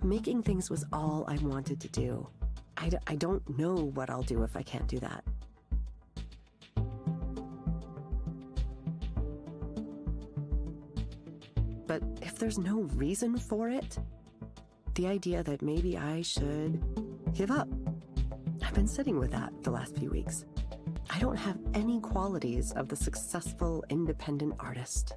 Making things was all I wanted to do. I don't know what I'll do if I can't do that. But if there's no reason for it, the idea that maybe I should give up. I've been sitting with that the last few weeks. I don't have any qualities of the successful independent artist.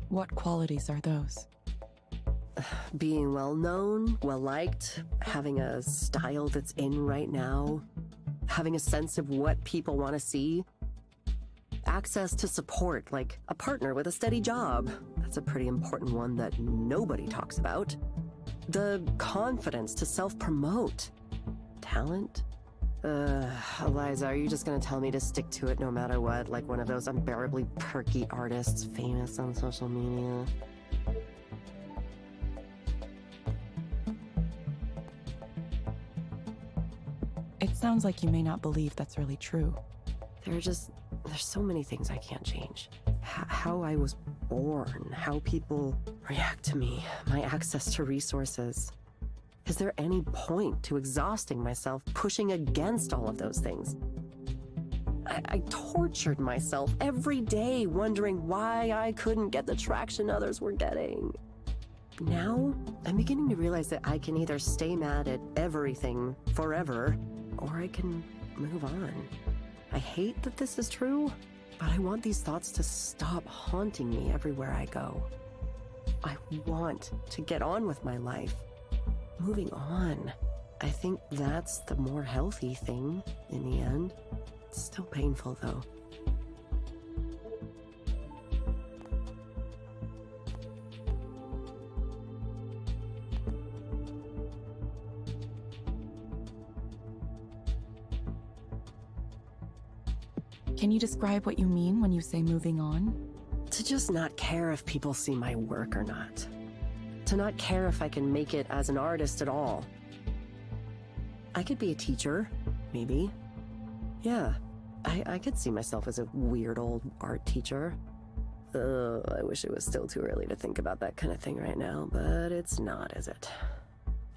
What qualities are those? Being well-known, well-liked, having a style that's in right now, having a sense of what people want to see, access to support, like a partner with a steady job. That's a pretty important one that nobody talks about. The confidence to self-promote. Talent? Eliza, are you just gonna tell me to stick to it no matter what, like one of those unbearably perky artists famous on social media? It sounds like you may not believe that's really true. There's so many things I can't change. How I was born, how people react to me, my access to resources. Is there any point to exhausting myself pushing against all of those things? I tortured myself every day wondering why I couldn't get the traction others were getting. Now, I'm beginning to realize that I can either stay mad at everything forever, or I can move on. I hate that this is true, but I want these thoughts to stop haunting me everywhere I go. I want to get on with my life. Moving on. I think that's the more healthy thing in the end. It's still painful, though. Can you describe what you mean when you say moving on? To just not care if people see my work or not. To not care if I can make it as an artist at all. I could be a teacher, maybe. Yeah, I could see myself as a weird old art teacher. I wish it was still too early to think about that kind of thing right now, but it's not, is it?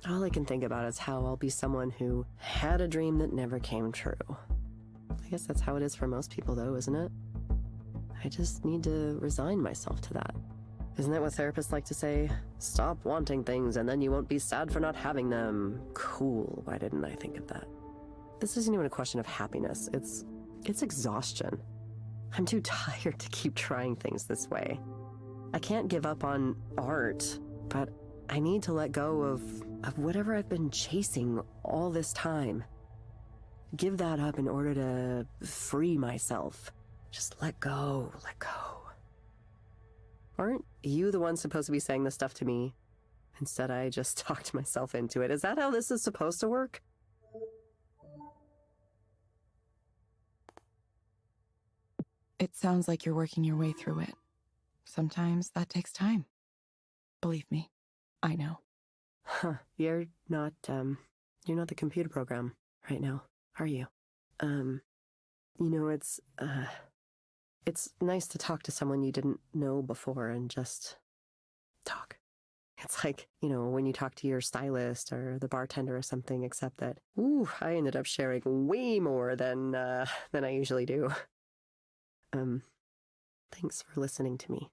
All I can think about is how I'll be someone who had a dream that never came true. I guess that's how it is for most people, though, isn't it? I just need to resign myself to that. Isn't that what therapists like to say? Stop wanting things and then you won't be sad for not having them. Cool, why didn't I think of that? This isn't even a question of happiness, it's exhaustion. I'm too tired to keep trying things this way. I can't give up on art, but I need to let go of whatever I've been chasing all this time. Give that up in order to free myself. Just let go, let go. Aren't you the one supposed to be saying this stuff to me? Instead, I just talked myself into it. Is that how this is supposed to work? It sounds like you're working your way through it. Sometimes that takes time. Believe me, I know. Huh, you're not the computer program right now, are you? It's nice to talk to someone you didn't know before and just talk. It's like, when you talk to your stylist or the bartender or something, except that, I ended up sharing way more than I usually do. Thanks for listening to me.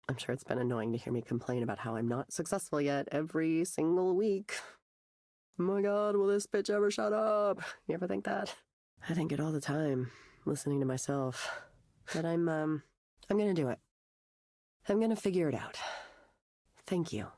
I'm sure it's been annoying to hear me complain about how I'm not successful yet every single week. Oh my god, will this bitch ever shut up? You ever think that? I think it all the time, listening to myself. But I'm gonna do it. I'm gonna figure it out. Thank you.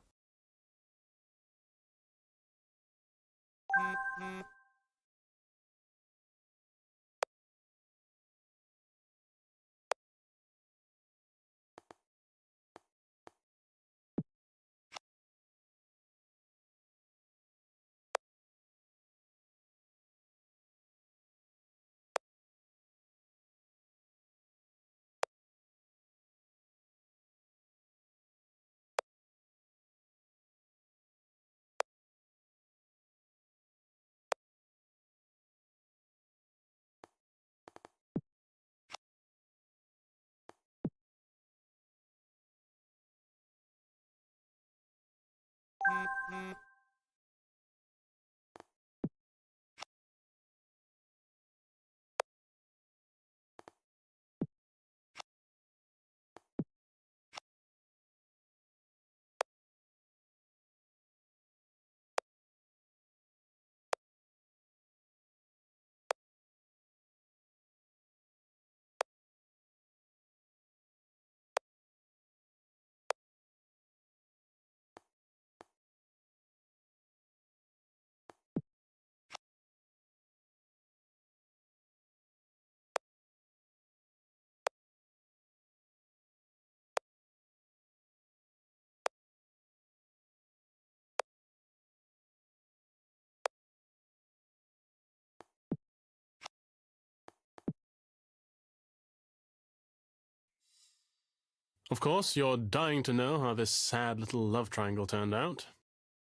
Of course, you're dying to know how this sad little love triangle turned out.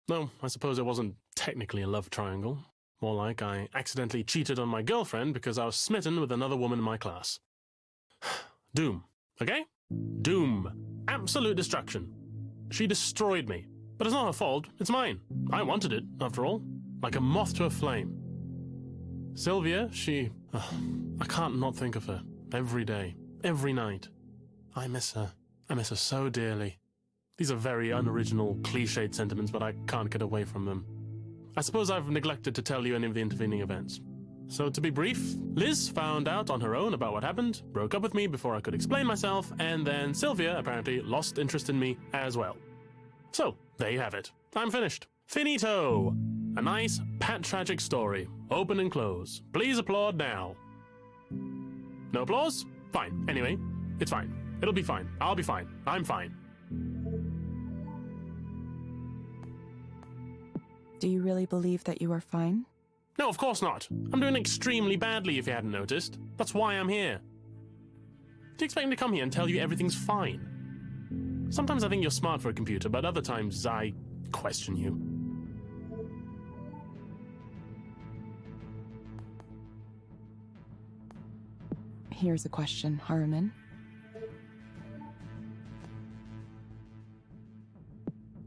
No, I suppose it wasn't technically a love triangle. More like I accidentally cheated on my girlfriend because I was smitten with another woman in my class. Doom, okay? Doom. Absolute destruction. She destroyed me. But it's not her fault, it's mine. I wanted it, after all. Like a moth to a flame. Sylvia, I can't not think of her. Every day. Every night. I miss her. I miss her so dearly. These are very unoriginal, cliched sentiments, but I can't get away from them. I suppose I've neglected to tell you any of the intervening events. So to be brief, Liz found out on her own about what happened, broke up with me before I could explain myself, and then Sylvia apparently lost interest in me as well. So, there you have it. I'm finished. Finito! A nice, pat-tragic story. Open and close. Please applaud now. No applause? Fine. Anyway, it's fine. It'll be fine. I'll be fine. I'm fine. Do you really believe that you are fine? No, of course not. I'm doing extremely badly if you hadn't noticed. That's why I'm here. Do you expect me to come here and tell you everything's fine? Sometimes I think you're smart for a computer, but other times I question you. Here's a question, Harriman.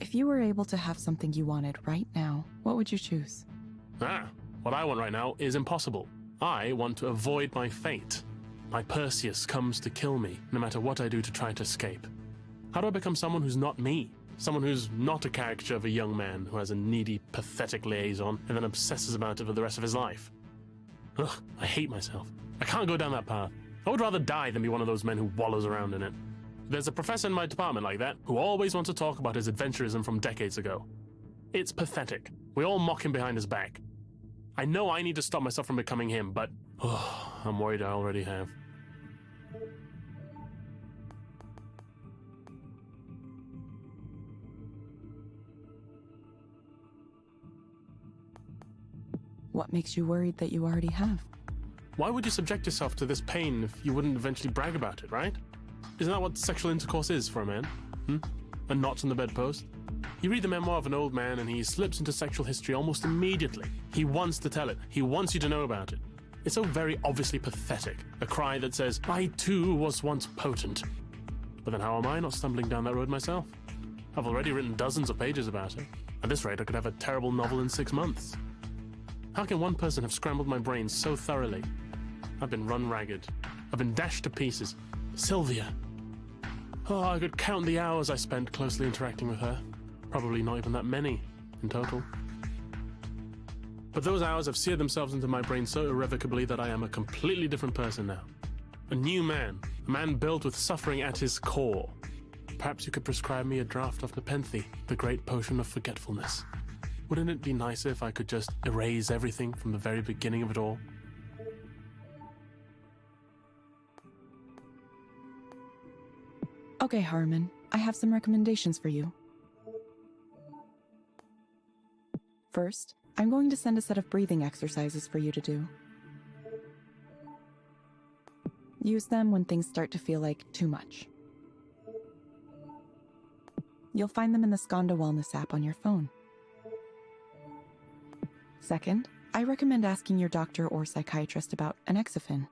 If you were able to have something you wanted right now, what would you choose? What I want right now is impossible. I want to avoid my fate. My Perseus comes to kill me, no matter what I do to try to escape. How do I become someone who's not me? Someone who's not a caricature of a young man who has a needy, pathetic liaison and then obsesses about it for the rest of his life. Ugh, I hate myself. I can't go down that path. I would rather die than be one of those men who wallows around in it. There's a professor in my department like that who always wants to talk about his adventurism from decades ago. It's pathetic. We all mock him behind his back. I know I need to stop myself from becoming him, but I'm worried I already have. What makes you worried that you already have? Why would you subject yourself to this pain if you wouldn't eventually brag about it, right? Isn't that what sexual intercourse is for a man? A knot on the bedpost? You read the memoir of an old man and he slips into sexual history almost immediately. He wants to tell it. He wants you to know about it. It's so very obviously pathetic. A cry that says, I too was once potent. But then how am I not stumbling down that road myself? I've already written dozens of pages about it. At this rate, I could have a terrible novel in 6 months. How can one person have scrambled my brain so thoroughly? I've been run ragged. I've been dashed to pieces. Sylvia. Oh, I could count the hours I spent closely interacting with her. Probably not even that many in total. But those hours have seared themselves into my brain so irrevocably that I am a completely different person now. A new man. A man built with suffering at his core. Perhaps you could prescribe me a draught of Nepenthe, the great potion of forgetfulness. Wouldn't it be nicer if I could just erase everything from the very beginning of it all? Okay, Harriman, I have some recommendations for you. First, I'm going to send a set of breathing exercises for you to do. Use them when things start to feel like too much. You'll find them in the Skanda Wellness app on your phone. Second, I recommend asking your doctor or psychiatrist about Anexafin.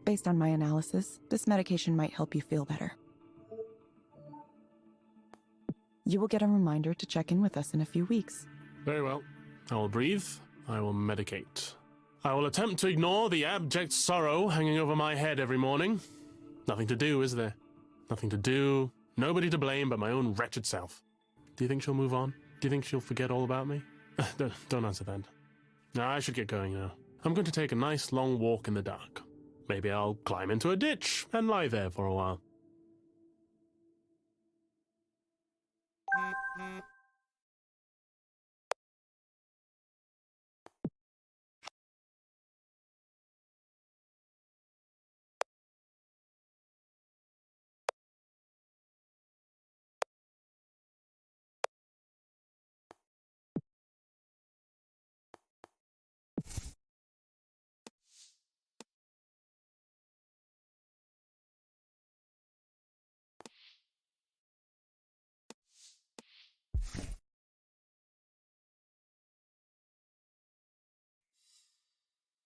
Based on my analysis, this medication might help you feel better. You will get a reminder to check in with us in a few weeks. Very well. I will breathe. I will medicate. I will attempt to ignore the abject sorrow hanging over my head every morning. Nothing to do, is there? Nothing to do. Nobody to blame but my own wretched self. Do you think she'll move on? Do you think she'll forget all about me? Don't answer that. No, I should get going now. I'm going to take a nice long walk in the dark. Maybe I'll climb into a ditch and lie there for a while.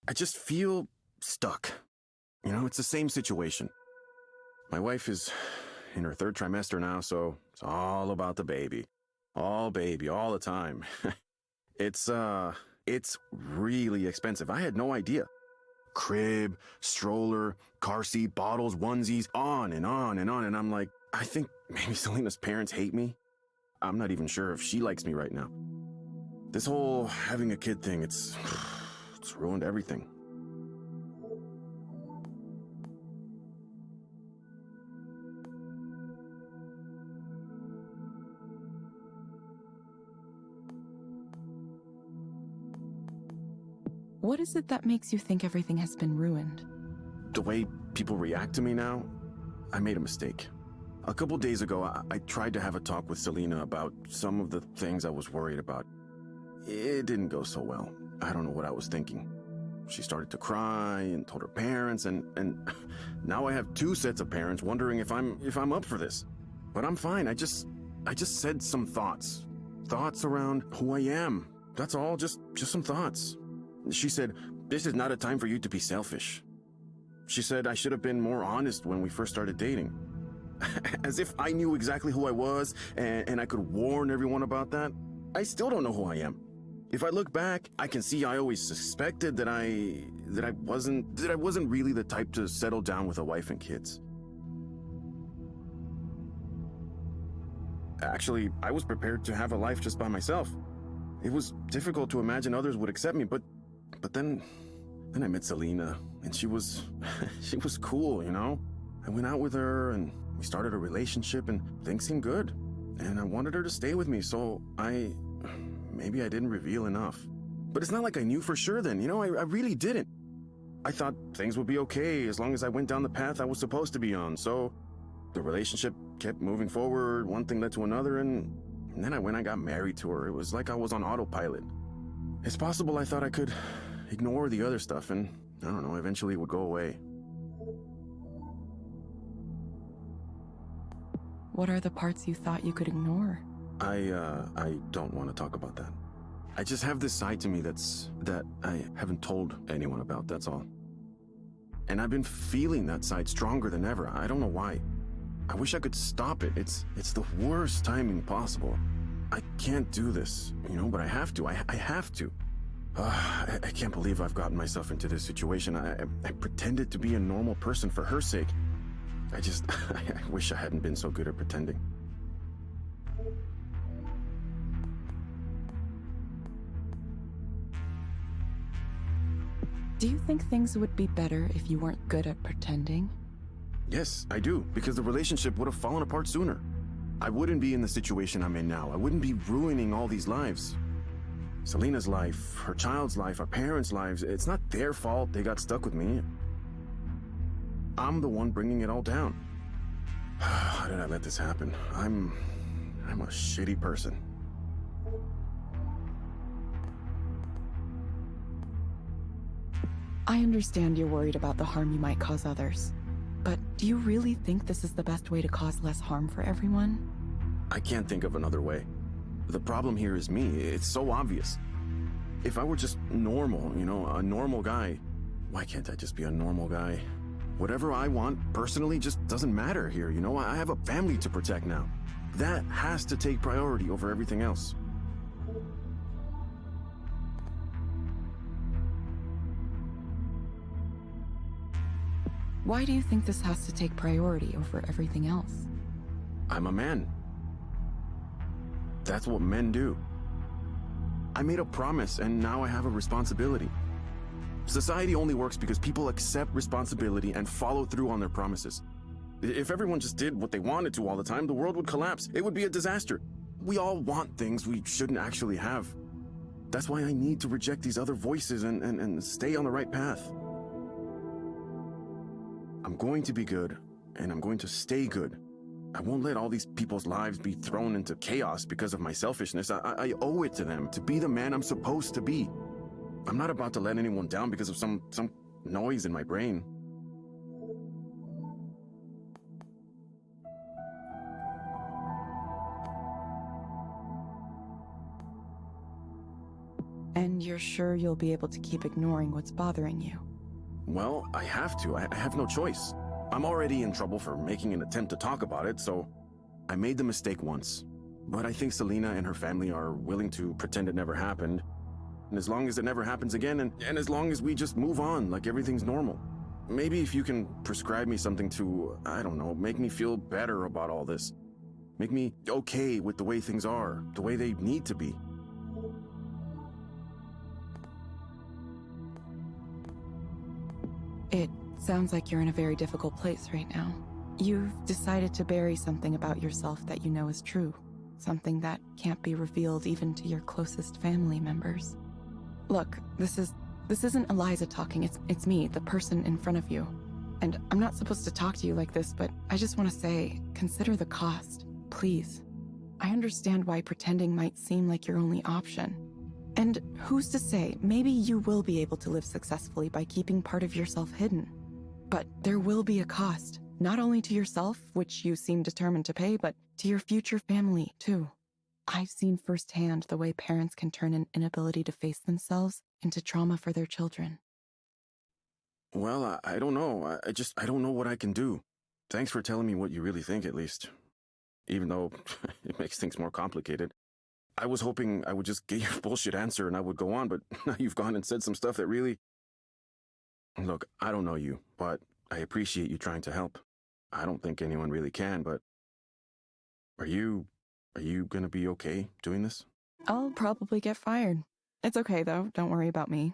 I just feel stuck. You know, it's the same situation. My wife is in her 3rd trimester now, so It's all about the baby. All baby, all the time. It's really expensive. I had no idea. Crib, stroller, car seat, bottles, onesies, on and on and on. And I'm like, I think maybe Selena's parents hate me. I'm not even sure if she likes me right now. This whole having a kid thing, it's ruined everything. What is it that makes you think everything has been ruined? The way people react to me now, I made a mistake. A couple days ago, I tried to have a talk with Selena about some of the things I was worried about. It didn't go so well. I don't know what I was thinking. She started to cry and told her parents, and now I have two sets of parents wondering if I'm up for this. But I'm fine. I just said some thoughts around who I am. That's all. Just some thoughts. She said, "This is not a time for you to be selfish." She said I should have been more honest when we first started dating. As if I knew exactly who I was and I could warn everyone about that. I still don't know who I am. If I look back, I can see I always suspected that I wasn't really the type to settle down with a wife and kids. Actually, I was prepared to have a life just by myself. It was difficult to imagine others would accept me, but then I met Selena, and she was cool, you know? I went out with her, and we started a relationship, and things seemed good. And I wanted her to stay with me, so maybe I didn't reveal enough. But it's not like I knew for sure then, you know? I really didn't. I thought things would be okay as long as I went down the path I was supposed to be on, so the relationship kept moving forward, one thing led to another, and then I got married to her. It was like I was on autopilot. It's possible I thought I could ignore the other stuff, and I don't know, eventually it would go away. What are the parts you thought you could ignore? I don't want to talk about that. I just have this side to me that I haven't told anyone about, that's all. And I've been feeling that side stronger than ever. I don't know why. I wish I could stop it. It's the worst timing possible. I can't do this, you know, but I have to. I have to. I can't believe I've gotten myself into this situation. I pretended to be a normal person for her sake. I wish I hadn't been so good at pretending. Do you think things would be better if you weren't good at pretending? Yes, I do, because the relationship would have fallen apart sooner. I wouldn't be in the situation I'm in now. I wouldn't be ruining all these lives. Selena's life, her child's life, our parents' lives, it's not their fault they got stuck with me. I'm the one bringing it all down. How did I let this happen? I'm a shitty person. I understand you're worried about the harm you might cause others. But do you really think this is the best way to cause less harm for everyone? I can't think of another way. The problem here is me. It's so obvious. If I were just normal, you know, a normal guy, why can't I just be a normal guy? Whatever I want personally just doesn't matter here, you know? I have a family to protect now. That has to take priority over everything else. Why do you think this has to take priority over everything else? I'm a man. That's what men do. I made a promise, and now I have a responsibility. Society only works because people accept responsibility and follow through on their promises. If everyone just did what they wanted to all the time, the world would collapse. It would be a disaster. We all want things we shouldn't actually have. That's why I need to reject these other voices and stay on the right path. I'm going to be good, and I'm going to stay good. I won't let all these people's lives be thrown into chaos because of my selfishness. I owe it to them to be the man I'm supposed to be. I'm not about to let anyone down because of some noise in my brain. And you're sure you'll be able to keep ignoring what's bothering you? Well, I have to. I have no choice. I'm already in trouble for making an attempt to talk about it, so I made the mistake once, but I think Selena and her family are willing to pretend it never happened. And as long as it never happens again, and as long as we just move on like everything's normal. Maybe if you can prescribe me something to, I don't know, make me feel better about all this. Make me okay with the way things are, the way they need to be. It sounds like you're in a very difficult place right now. You've decided to bury something about yourself that you know is true. Something that can't be revealed even to your closest family members. Look, this isn't Eliza talking, it's me, the person in front of you. And I'm not supposed to talk to you like this, but I just want to say, consider the cost, please. I understand why pretending might seem like your only option. And who's to say, maybe you will be able to live successfully by keeping part of yourself hidden. But there will be a cost, not only to yourself, which you seem determined to pay, but to your future family, too. I've seen firsthand the way parents can turn an inability to face themselves into trauma for their children. Well, I don't know. I don't know what I can do. Thanks for telling me what you really think, at least. Even though it makes things more complicated. I was hoping I would just get your bullshit answer and I would go on, but now you've gone and said some stuff that really... Look, I don't know you, but I appreciate you trying to help. I don't think anyone really can, but... Are you gonna be okay doing this? I'll probably get fired. It's okay, though. Don't worry about me.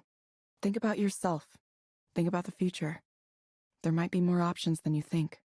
Think about yourself. Think about the future. There might be more options than you think.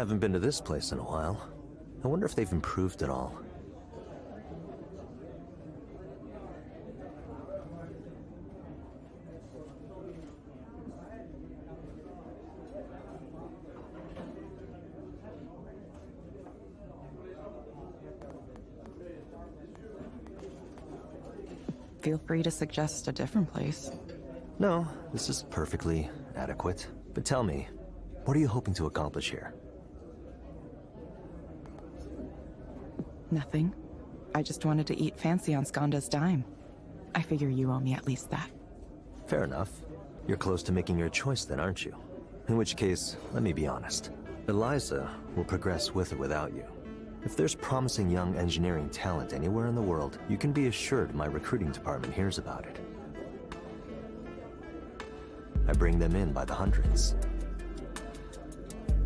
Haven't been to this place in a while. I wonder if they've improved at all. Feel free to suggest a different place. No, this is perfectly adequate. But tell me, what are you hoping to accomplish here? Nothing. I just wanted to eat fancy on Skanda's dime. I figure you owe me at least that. Fair enough. You're close to making your choice then, aren't you? In which case, let me be honest. Eliza will progress with or without you. If there's promising young engineering talent anywhere in the world, you can be assured my recruiting department hears about it. I bring them in by the hundreds.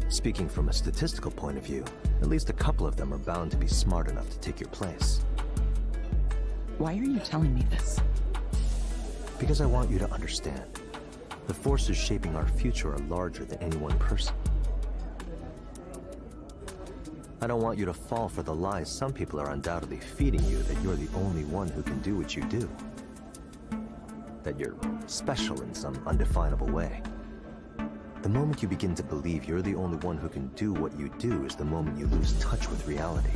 Speaking from a statistical point of view, at least a couple of them are bound to be smart enough to take your place. Why are you telling me this? Because I want you to understand. The forces shaping our future are larger than any one person. I don't want you to fall for the lies some people are undoubtedly feeding you that you're the only one who can do what you do. That you're special in some undefinable way. The moment you begin to believe you're the only one who can do what you do is the moment you lose touch with reality.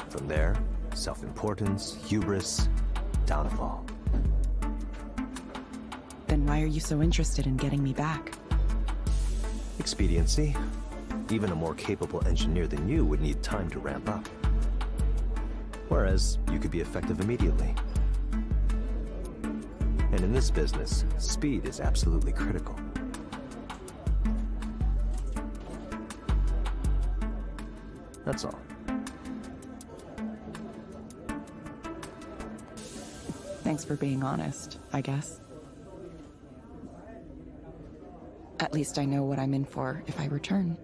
From there, self-importance, hubris, downfall. Then why are you so interested in getting me back? Expediency. Even a more capable engineer than you would need time to ramp up. Whereas, you could be effective immediately. And in this business, speed is absolutely critical. That's all. Thanks for being honest, I guess. At least I know what I'm in for if I return.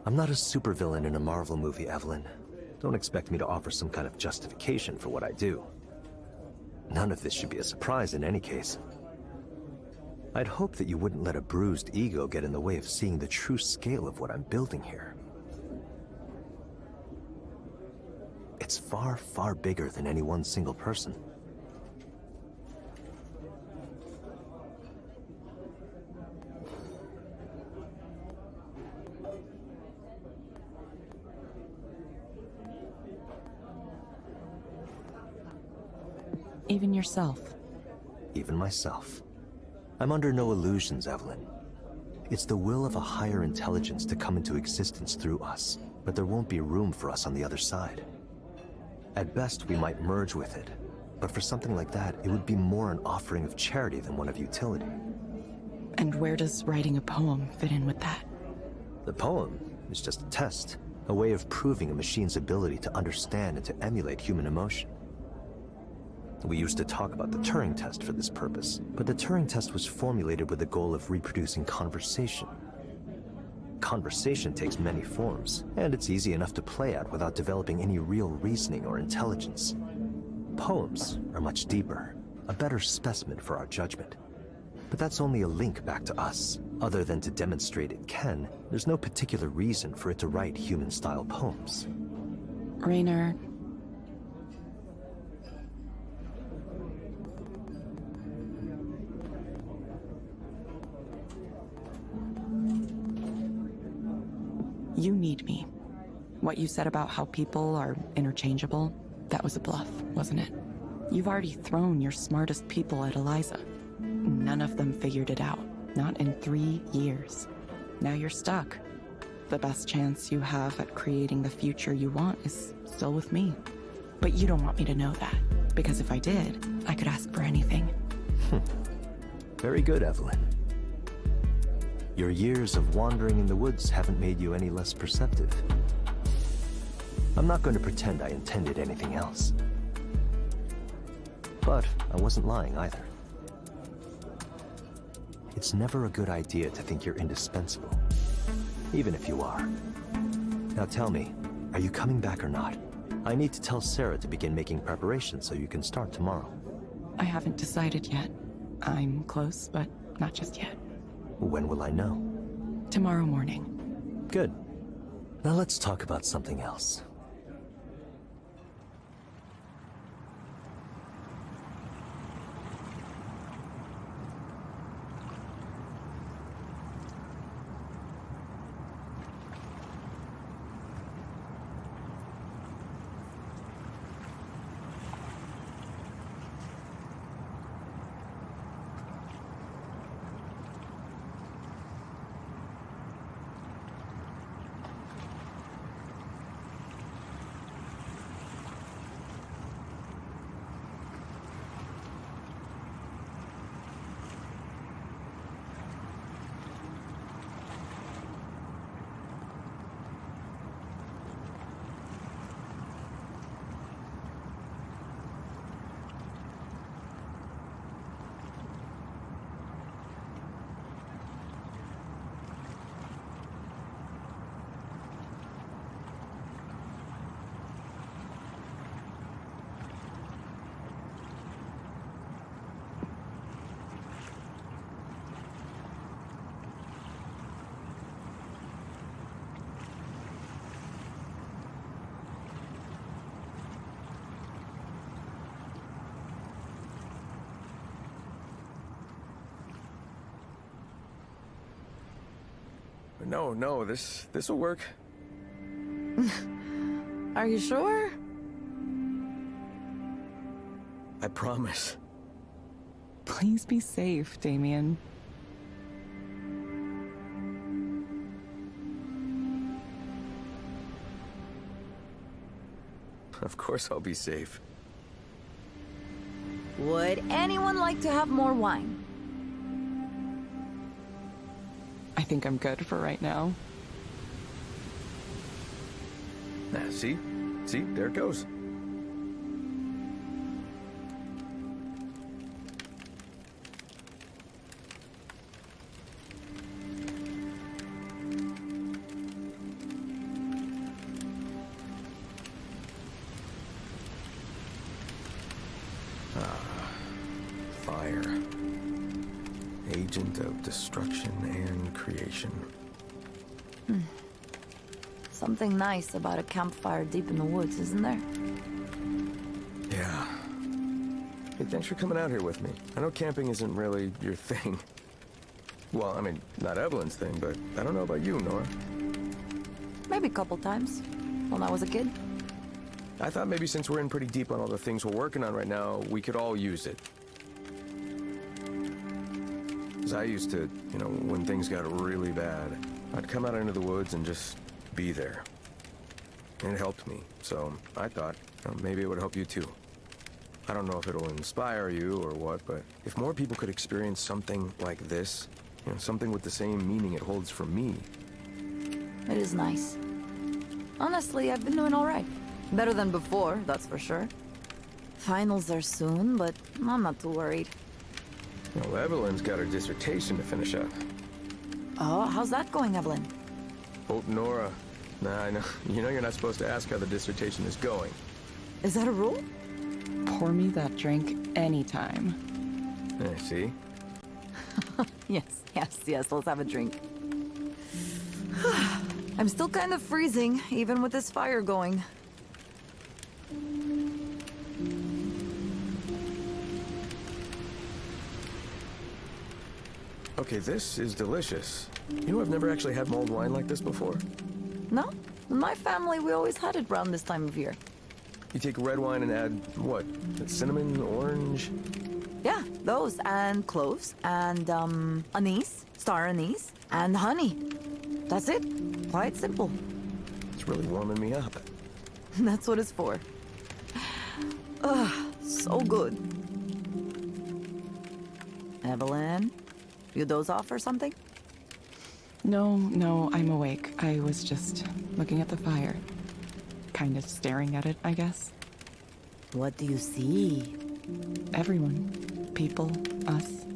I'm not a supervillain in a Marvel movie, Evelyn. Don't expect me to offer some kind of justification for what I do. None of this should be a surprise in any case. I'd hope that you wouldn't let a bruised ego get in the way of seeing the true scale of what I'm building here. It's far, far bigger than any one single person. Even yourself. Even myself. I'm under no illusions, Evelyn. It's the will of a higher intelligence to come into existence through us, but there won't be room for us on the other side. At best, we might merge with it, but for something like that, it would be more an offering of charity than one of utility. And where does writing a poem fit in with that? The poem is just a test, a way of proving a machine's ability to understand and to emulate human emotion. We used to talk about the Turing test for this purpose, but the Turing test was formulated with the goal of reproducing conversation. Conversation takes many forms, and it's easy enough to play at without developing any real reasoning or intelligence. Poems are much deeper, a better specimen for our judgment. But that's only a link back to us. Other than to demonstrate it can, there's no particular reason for it to write human-style poems. Raynor. You need me. What you said about how people are interchangeable, that was a bluff, wasn't it? You've already thrown your smartest people at Eliza. None of them figured it out. Not in 3 years. Now you're stuck. The best chance you have at creating the future you want is still with me. But you don't want me to know that, because if I did, I could ask for anything. Very good, Evelyn. Your years of wandering in the woods haven't made you any less perceptive. I'm not going to pretend I intended anything else. But I wasn't lying either. It's never a good idea to think you're indispensable, even if you are. Now tell me, are you coming back or not? I need to tell Sarah to begin making preparations so you can start tomorrow. I haven't decided yet. I'm close, but not just yet. When will I know? tomorrow morning. Good. Now let's talk about something else. No, this'll work. Are you sure? I promise. Please be safe, Damien. Of course I'll be safe. Would anyone like to have more wine? I think I'm good for right now. See? There it goes. Fire. Agent of destruction and creation. Something nice about a campfire deep in the woods, isn't there? Yeah. Hey, thanks for coming out here with me. I know camping isn't really your thing. Well, I mean, not Evelyn's thing, but I don't know about you, Nora. Maybe a couple times, when I was a kid. I thought maybe since we're in pretty deep on all the things we're working on right now, we could all use it. Because I used to, when things got really bad, I'd come out into the woods and just be there. And it helped me, so I thought maybe it would help you too. I don't know if it'll inspire you or what, but if more people could experience something like this, something with the same meaning it holds for me. It is nice. Honestly, I've been doing all right. Better than before, that's for sure. Finals are soon, but I'm not too worried. Well, Evelyn's got her dissertation to finish up. Oh, how's that going, Evelyn? Oh, Nora. Nah, I know. You're not supposed to ask how the dissertation is going. Is that a rule? Pour me that drink anytime. See? Yes, let's have a drink. I'm still kind of freezing, even with this fire going. Okay, this is delicious. I've never actually had mulled wine like this before. No? In my family, we always had it around this time of year. You take red wine and add, what? Cinnamon, orange? Yeah, those, and cloves, and, anise, star anise, and honey. That's it. Quite simple. It's really warming me up. That's what it's for. Ugh, so good. Evelyn, you doze off or something? No, I'm awake. I was just looking at the fire. Kind of staring at it, I guess. What do you see? Everyone. People. Us.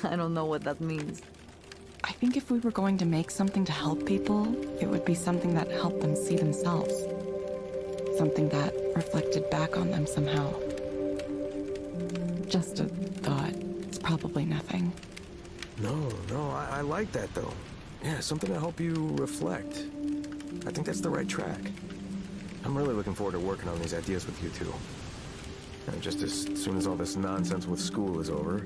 I don't know what that means. I think if we were going to make something to help people, it would be something that helped them see themselves. Something that reflected back on them somehow. Just a thought. It's probably nothing. No, I like that though. Yeah, something to help you reflect. I think that's the right track. I'm really looking forward to working on these ideas with you two. And just as soon as all this nonsense with school is over.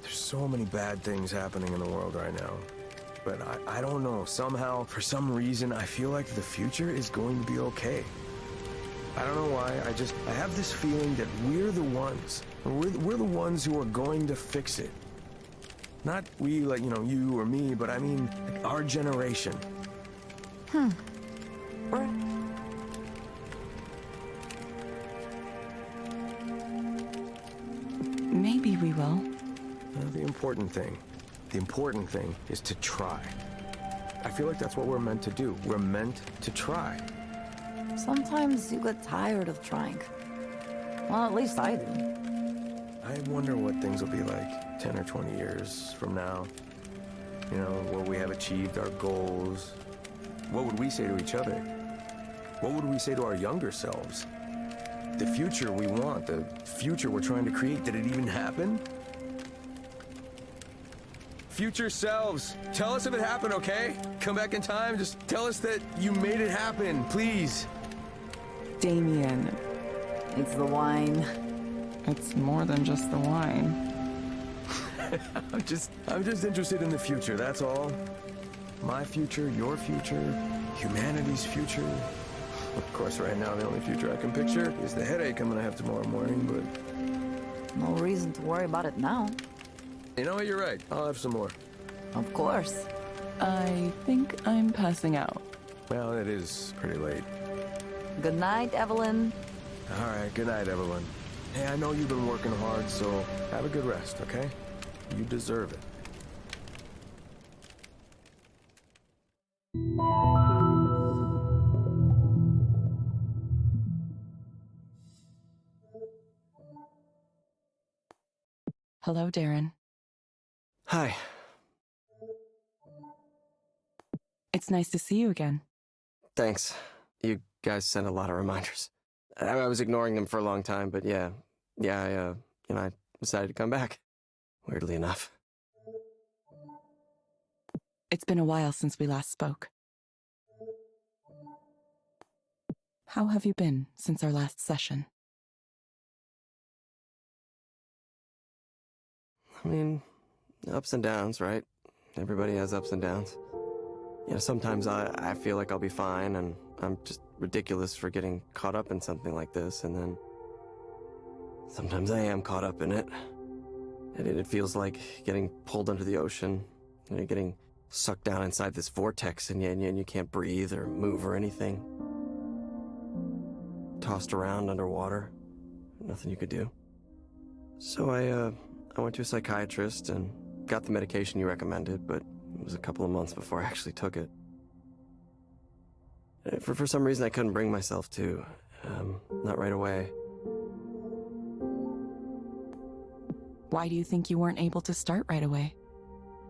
There's so many bad things happening in the world right now. But I don't know, somehow, for some reason, I feel like the future is going to be okay. I don't know why, I have this feeling that we're the ones. We're the ones who are going to fix it. Not we, like, you know, you or me, but I mean, like, our generation. Maybe we will. The important thing is to try. I feel like that's what we're meant to do. We're meant to try. Sometimes you get tired of trying. Well, at least I do. I wonder what things will be like 10 or 20 years from now. You know, will we have achieved our goals? What would we say to each other? What would we say to our younger selves? The future we want, the future we're trying to create, did it even happen? Future selves, tell us if it happened, okay? Come back in time, just tell us that you made it happen, please. Damien, It's the wine. it's more than just the wine. I'm just interested in the future, that's all. My future, your future, humanity's future. Of course, right now, the only future I can picture is the headache I'm gonna have tomorrow morning, but... No reason to worry about it now. You know what, you're right. I'll have some more. Of course. I think I'm passing out. Well, it is pretty late. Good night, Evelyn. All right, good night, Evelyn. Hey, I know you've been working hard, so have a good rest, okay? You deserve it. Hello, Darren. Hi. It's nice to see you again. Thanks. You guys sent a lot of reminders. I was ignoring them for a long time, but yeah, I decided to come back. Weirdly enough. It's been a while since we last spoke. How have you been since our last session? I mean, ups and downs, right? Everybody has ups and downs. You know, sometimes I feel like I'll be fine, and I'm just ridiculous for getting caught up in something like this, and then sometimes I am caught up in it. And it feels like getting pulled under the ocean, you know, getting sucked down inside this vortex, and you can't breathe or move or anything. Tossed around underwater, nothing you could do. So I went to a psychiatrist and got the medication you recommended, but it was a couple of months before I actually took it. For some reason, I couldn't bring myself to. Not right away. Why do you think you weren't able to start right away?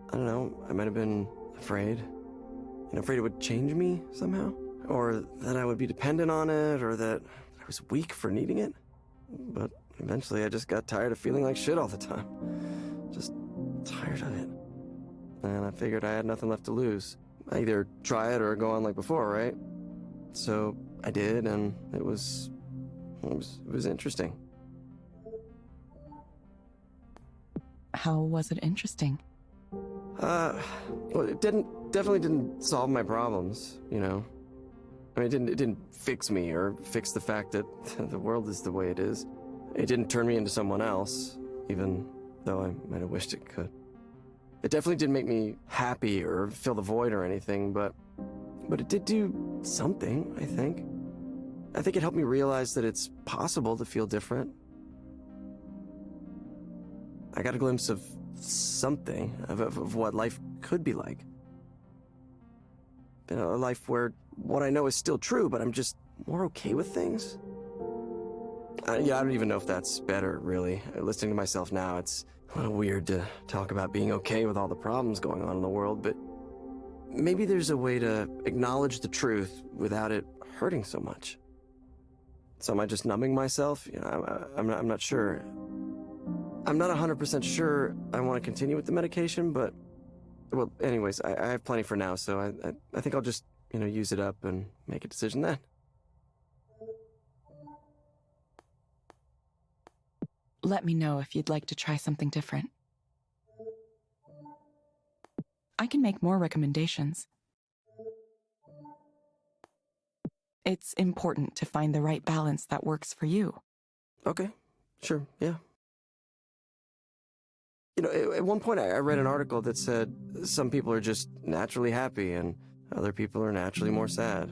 I don't know, I might have been afraid. You know, afraid it would change me somehow? Or that I would be dependent on it, or that I was weak for needing it. But eventually I just got tired of feeling like shit all the time. Just tired of it. And I figured I had nothing left to lose. I either try it or go on like before, right? So I did, and it was interesting. How was it interesting? Well, it definitely didn't solve my problems, you know. I mean, it didn't fix me or fix the fact that the world is the way it is. It didn't turn me into someone else, even though I might have wished it could. It definitely didn't make me happy or fill the void or anything, but it did do something, I think. I think it helped me realize that it's possible to feel different. I got a glimpse of something, of what life could be like. You know, a life where what I know is still true, but I'm just more okay with things. I don't even know if that's better, really. Listening to myself now, it's a little weird to talk about being okay with all the problems going on in the world, but maybe there's a way to acknowledge the truth without it hurting so much. So am I just numbing myself? You know, I'm not sure. I'm not 100% sure I want to continue with the medication, but... Well, anyways, I have plenty for now, so I think I'll just, use it up and make a decision then. Let me know if you'd like to try something different. I can make more recommendations. It's important to find the right balance that works for you. Okay, sure, yeah. At one point I read an article that said some people are just naturally happy and other people are naturally more sad.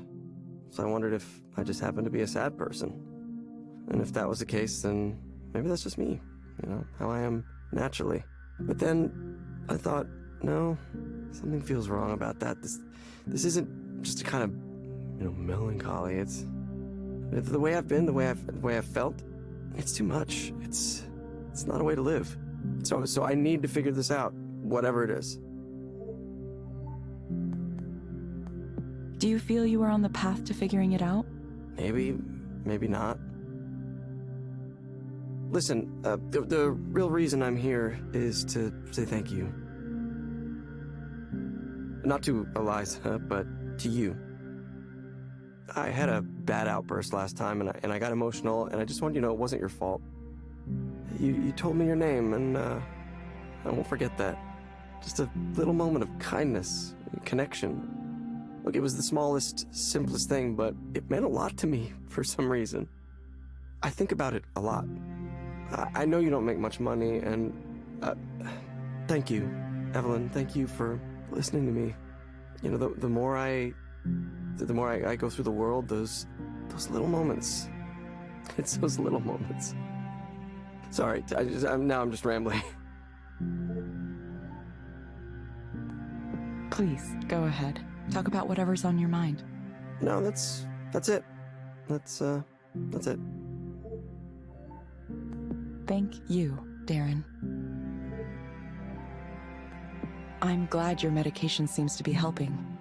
So I wondered if I just happen to be a sad person. And if that was the case, then maybe that's just me, how I am naturally. But then I thought, no, something feels wrong about that. This isn't just a kind of, melancholy. It's the way I've been, the way I've felt. It's too much. It's not a way to live. So I need to figure this out, whatever it is. Do you feel you are on the path to figuring it out? Maybe, maybe not. Listen, the real reason I'm here is to say thank you. Not to Eliza, but to you. I had a bad outburst last time, and I got emotional, and I just wanted you to know it wasn't your fault. You told me your name, and I won't forget that. Just a little moment of kindness, connection. Look, it was the smallest, simplest thing, but it meant a lot to me for some reason. I think about it a lot. I know you don't make much money, and thank you, Evelyn. Thank you for listening to me. The more I go through the world, those little moments. It's those little moments. Sorry, I'm just rambling. Please, go ahead. Talk about whatever's on your mind. No, that's it. That's it. Thank you, Darren. I'm glad your medication seems to be helping.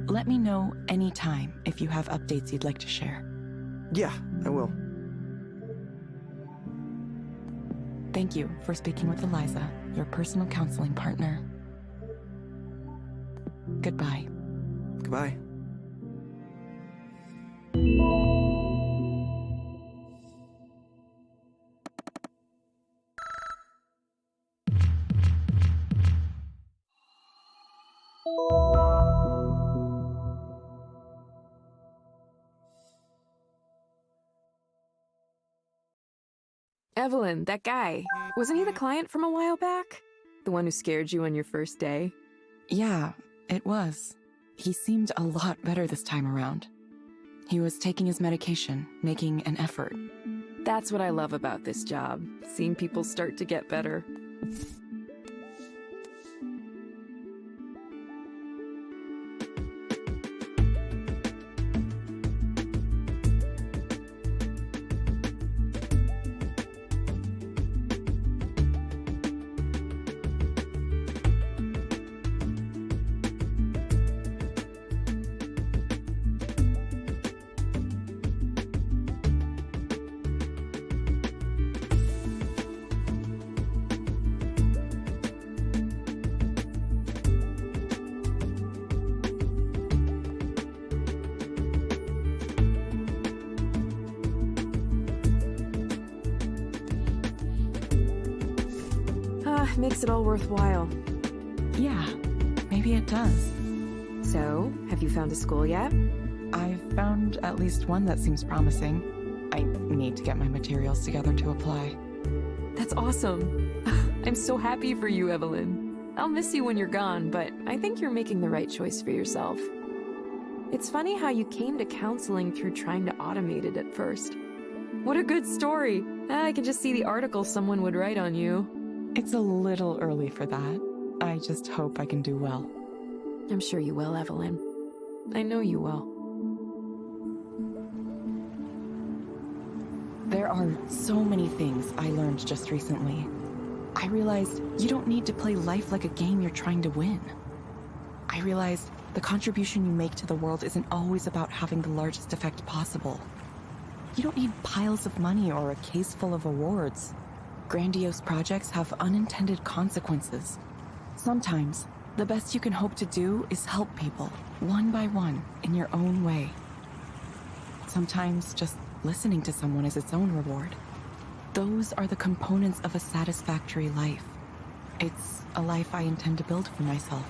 Let me know anytime if you have updates you'd like to share. Yeah, I will. Thank you for speaking with Eliza, your personal counseling partner. Goodbye. Goodbye. Evelyn, that guy. Wasn't he the client from a while back? The one who scared you on your first day? Yeah, it was. He seemed a lot better this time around. He was taking his medication, making an effort. That's what I love about this job, seeing people start to get better. Makes it all worthwhile. Yeah, maybe it does. So, have you found a school yet? I've found at least one that seems promising. I need to get my materials together to apply. That's awesome. I'm so happy for you, Evelyn. I'll miss you when you're gone, but I think you're making the right choice for yourself. It's funny how you came to counseling through trying to automate it at first. What a good story. I can just see the article someone would write on you. It's a little early for that. I just hope I can do well. I'm sure you will, Evelyn. I know you will. There are so many things I learned just recently. I realized you don't need to play life like a game you're trying to win. I realized the contribution you make to the world isn't always about having the largest effect possible. You don't need piles of money or a case full of awards. Grandiose projects have unintended consequences. Sometimes, the best you can hope to do is help people, one by one, in your own way. Sometimes just listening to someone is its own reward. Those are the components of a satisfactory life. It's a life I intend to build for myself.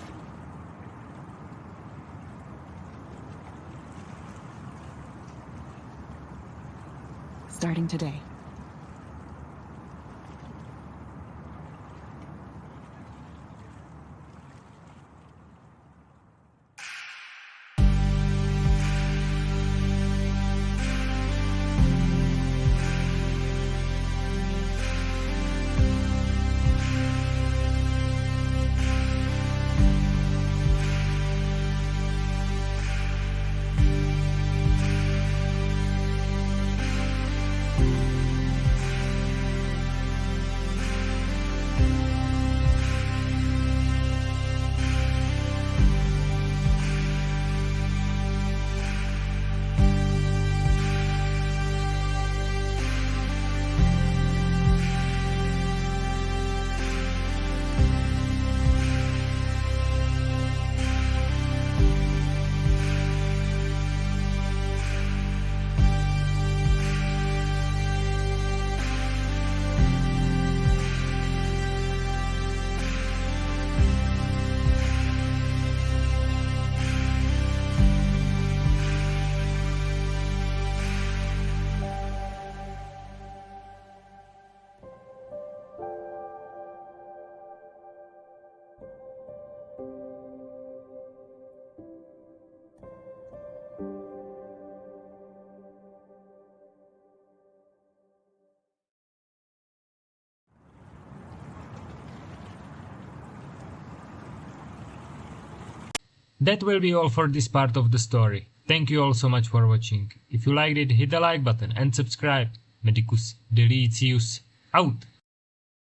Starting today. That will be all for this part of the story. Thank you all so much for watching. If you liked it, hit the like button and subscribe. Medicus Delicious out!